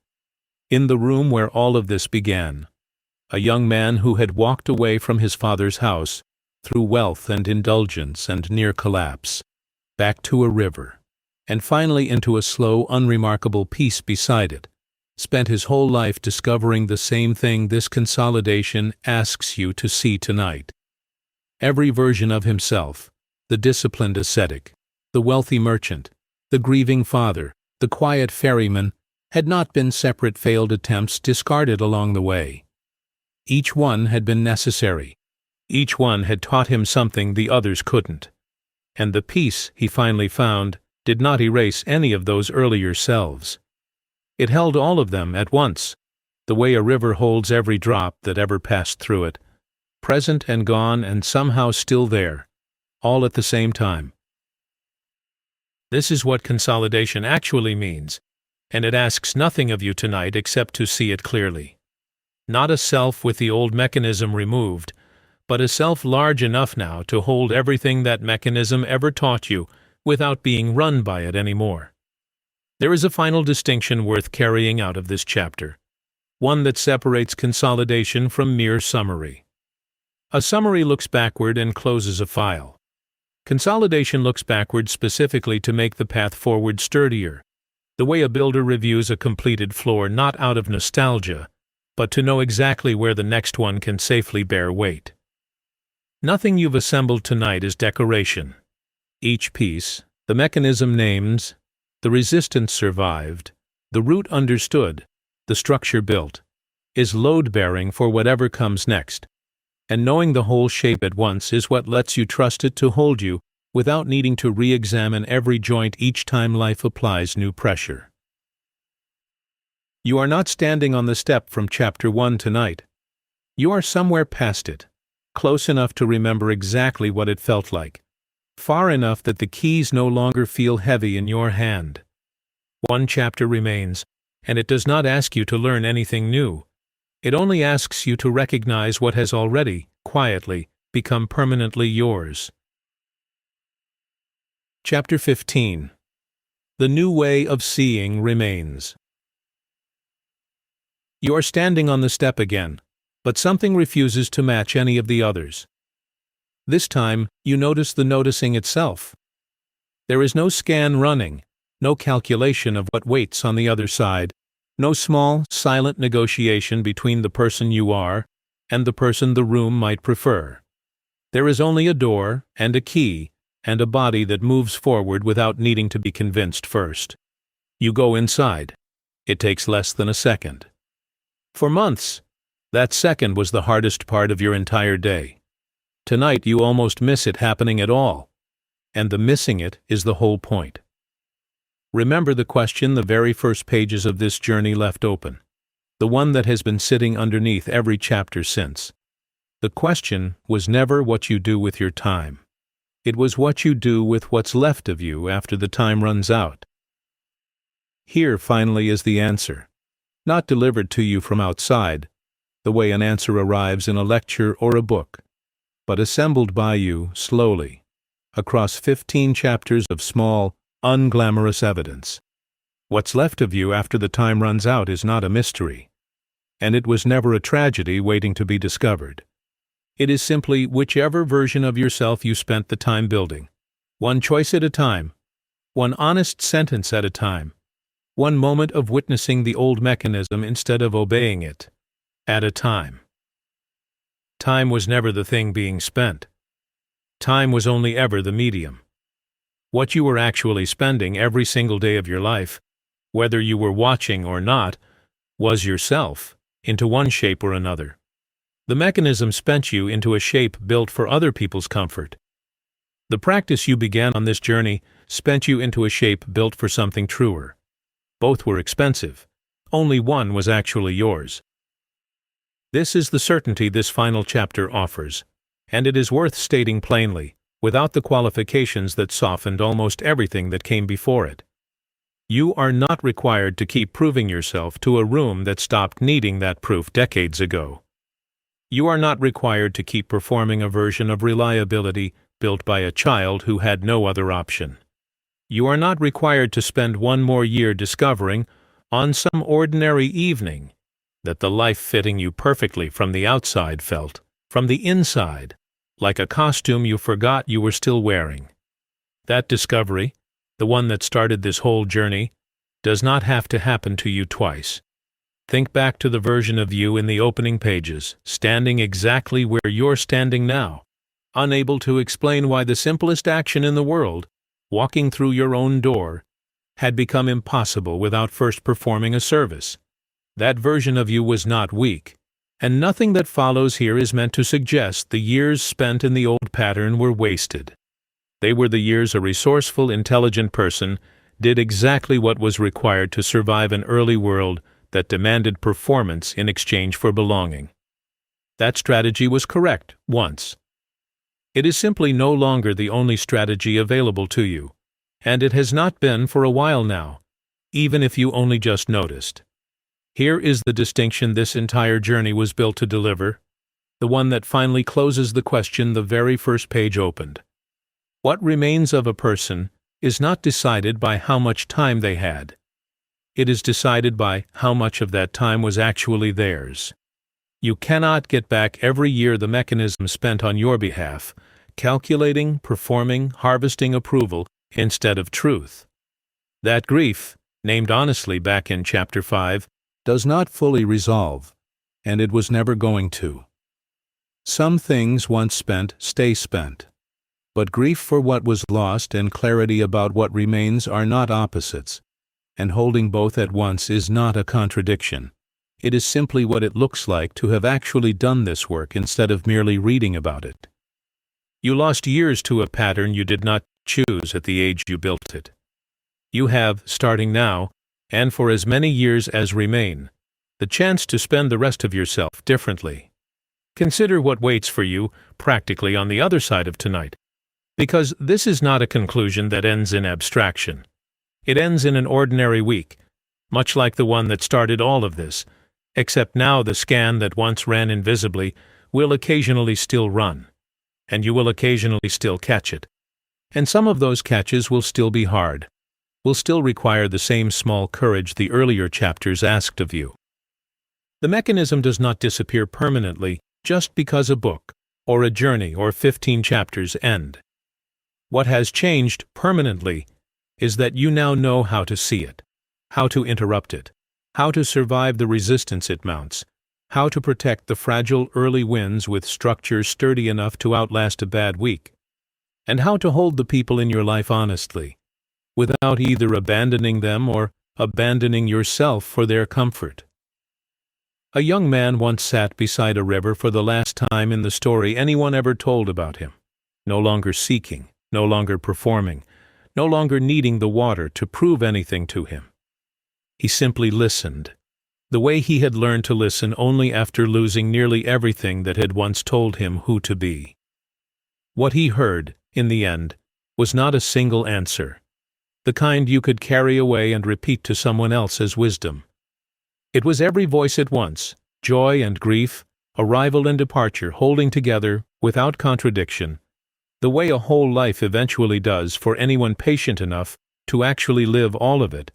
In the room where all of this began, a young man who had walked away from his father's house, through wealth and indulgence and near collapse, back to a river, and finally into a slow, unremarkable peace beside it, spent his whole life discovering the same thing this consolidation asks you to see tonight. Every version of himself, the disciplined ascetic, the wealthy merchant, the grieving father, the quiet ferryman, had not been separate failed attempts discarded along the way. Each one had been necessary. Each one had taught him something the others couldn't. And the peace he finally found did not erase any of those earlier selves. It held all of them at once, the way a river holds every drop that ever passed through it, present and gone and somehow still there, all at the same time. This is what consolidation actually means, and it asks nothing of you tonight except to see it clearly. Not a self with the old mechanism removed, but a self large enough now to hold everything that mechanism ever taught you without being run by it anymore. There is a final distinction worth carrying out of this chapter, one that separates consolidation from mere summary. A summary looks backward and closes a file. Consolidation looks backward specifically to make the path forward sturdier, the way a builder reviews a completed floor not out of nostalgia, but to know exactly where the next one can safely bear weight. Nothing you've assembled tonight is decoration. Each piece, the mechanism names, the resistance survived, the root understood, the structure built, is load-bearing for whatever comes next, and knowing the whole shape at once is what lets you trust it to hold you without needing to re-examine every joint each time life applies new pressure. You are not standing on the step from Chapter 1 tonight. You are somewhere past it, close enough to remember exactly what it felt like, far enough that the keys no longer feel heavy in your hand. One chapter remains, and it does not ask you to learn anything new. It only asks you to recognize what has already, quietly, become permanently yours. Chapter 15. The new way of seeing remains. You are standing on the step again, but something refuses to match any of the others. This time, you notice the noticing itself. There is no scan running, no calculation of what waits on the other side, no small, silent negotiation between the person you are and the person the room might prefer. There is only a door and a key and a body that moves forward without needing to be convinced first. You go inside. It takes less than a second. For months, that second was the hardest part of your entire day. Tonight you almost miss it happening at all, and the missing it is the whole point. Remember the question the very first pages of this journey left open, the one that has been sitting underneath every chapter since. The question was never what you do with your time. It was what you do with what's left of you after the time runs out. Here finally is the answer, not delivered to you from outside, the way an answer arrives in a lecture or a book, but assembled by you slowly, across 15 chapters of small, unglamorous evidence. What's left of you after the time runs out is not a mystery, and it was never a tragedy waiting to be discovered. It is simply whichever version of yourself you spent the time building, one choice at a time, one honest sentence at a time, one moment of witnessing the old mechanism instead of obeying it, at a time. Time was never the thing being spent. Time was only ever the medium. What you were actually spending every single day of your life, whether you were watching or not, was yourself, into one shape or another. The mechanism spent you into a shape built for other people's comfort. The practice you began on this journey spent you into a shape built for something truer. Both were expensive. Only one was actually yours. This is the certainty this final chapter offers, and it is worth stating plainly, without the qualifications that softened almost everything that came before it. You are not required to keep proving yourself to a room that stopped needing that proof decades ago. You are not required to keep performing a version of reliability built by a child who had no other option. You are not required to spend one more year discovering, on some ordinary evening, that the life fitting you perfectly from the outside felt, from the inside, like a costume you forgot you were still wearing. That discovery, the one that started this whole journey, does not have to happen to you twice. Think back to the version of you in the opening pages, standing exactly where you're standing now, unable to explain why the simplest action in the world, walking through your own door, had become impossible without first performing a service. That version of you was not weak, and nothing that follows here is meant to suggest the years spent in the old pattern were wasted. They were the years a resourceful, intelligent person did exactly what was required to survive an early world that demanded performance in exchange for belonging. That strategy was correct once. It is simply no longer the only strategy available to you, and it has not been for a while now, even if you only just noticed. Here is the distinction this entire journey was built to deliver, the one that finally closes the question the very first page opened. What remains of a person is not decided by how much time they had. It is decided by how much of that time was actually theirs. You cannot get back every year the mechanism spent on your behalf, calculating, performing, harvesting approval instead of truth. That grief, named honestly back in Chapter 5, does not fully resolve, and it was never going to. Some things once spent stay spent. But grief for what was lost and clarity about what remains are not opposites, and holding both at once is not a contradiction. It is simply what it looks like to have actually done this work instead of merely reading about it. You lost years to a pattern you did not choose at the age you built it. You have, starting now, and for as many years as remain, the chance to spend the rest of yourself differently. Consider what waits for you practically on the other side of tonight. Because this is not a conclusion that ends in abstraction. It ends in an ordinary week, much like the one that started all of this, except now the scan that once ran invisibly will occasionally still run, and you will occasionally still catch it. And some of those catches will still be hard, will still require the same small courage the earlier chapters asked of you. The mechanism does not disappear permanently just because a book, or a journey, or 15 chapters end. What has changed permanently is that you now know how to see it, how to interrupt it, how to survive the resistance it mounts, how to protect the fragile early wins with structure sturdy enough to outlast a bad week, and how to hold the people in your life honestly, without either abandoning them or abandoning yourself for their comfort. A young man once sat beside a river for the last time in the story anyone ever told about him, no longer seeking, no longer performing, no longer needing the water to prove anything to him. He simply listened, the way he had learned to listen only after losing nearly everything that had once told him who to be. What he heard, in the end, was not a single answer, the kind you could carry away and repeat to someone else as wisdom. It was every voice at once, joy and grief, arrival and departure holding together, without contradiction, the way a whole life eventually does for anyone patient enough to actually live all of it,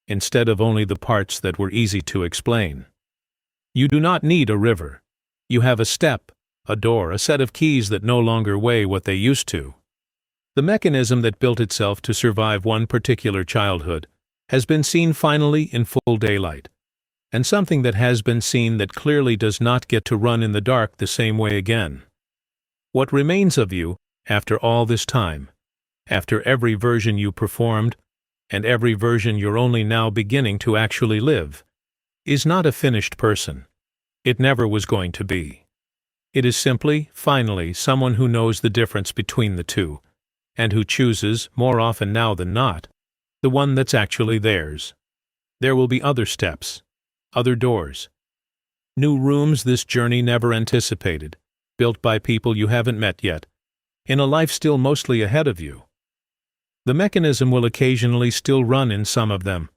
instead of only the parts that were easy to explain. You do not need a river. You have a step, a door, a set of keys that no longer weigh what they used to. The mechanism that built itself to survive one particular childhood has been seen finally in full daylight, and something that has been seen that clearly does not get to run in the dark the same way again. What remains of you, after all this time, after every version you performed, and every version you're only now beginning to actually live, is not a finished person. It never was going to be. It is simply, finally, someone who knows the difference between the two, and who chooses, more often now than not, the one that's actually theirs. There will be other steps, other doors, new rooms this journey never anticipated, built by people you haven't met yet, in a life still mostly ahead of you. The mechanism will occasionally still run in some of them,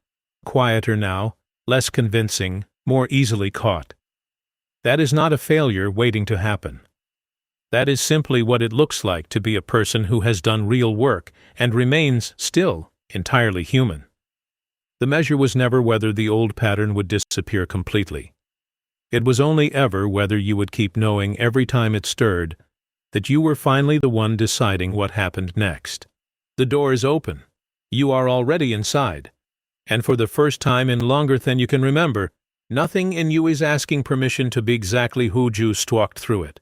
quieter now, less convincing, more easily caught. That is not a failure waiting to happen. That is simply what it looks like to be a person who has done real work and remains still entirely human. The measure was never whether the old pattern would disappear completely. It was only ever whether you would keep knowing every time it stirred that you were finally the one deciding what happened next. The door is open. You are already inside. And for the first time in longer than you can remember, nothing in you is asking permission to be exactly who just walked through it.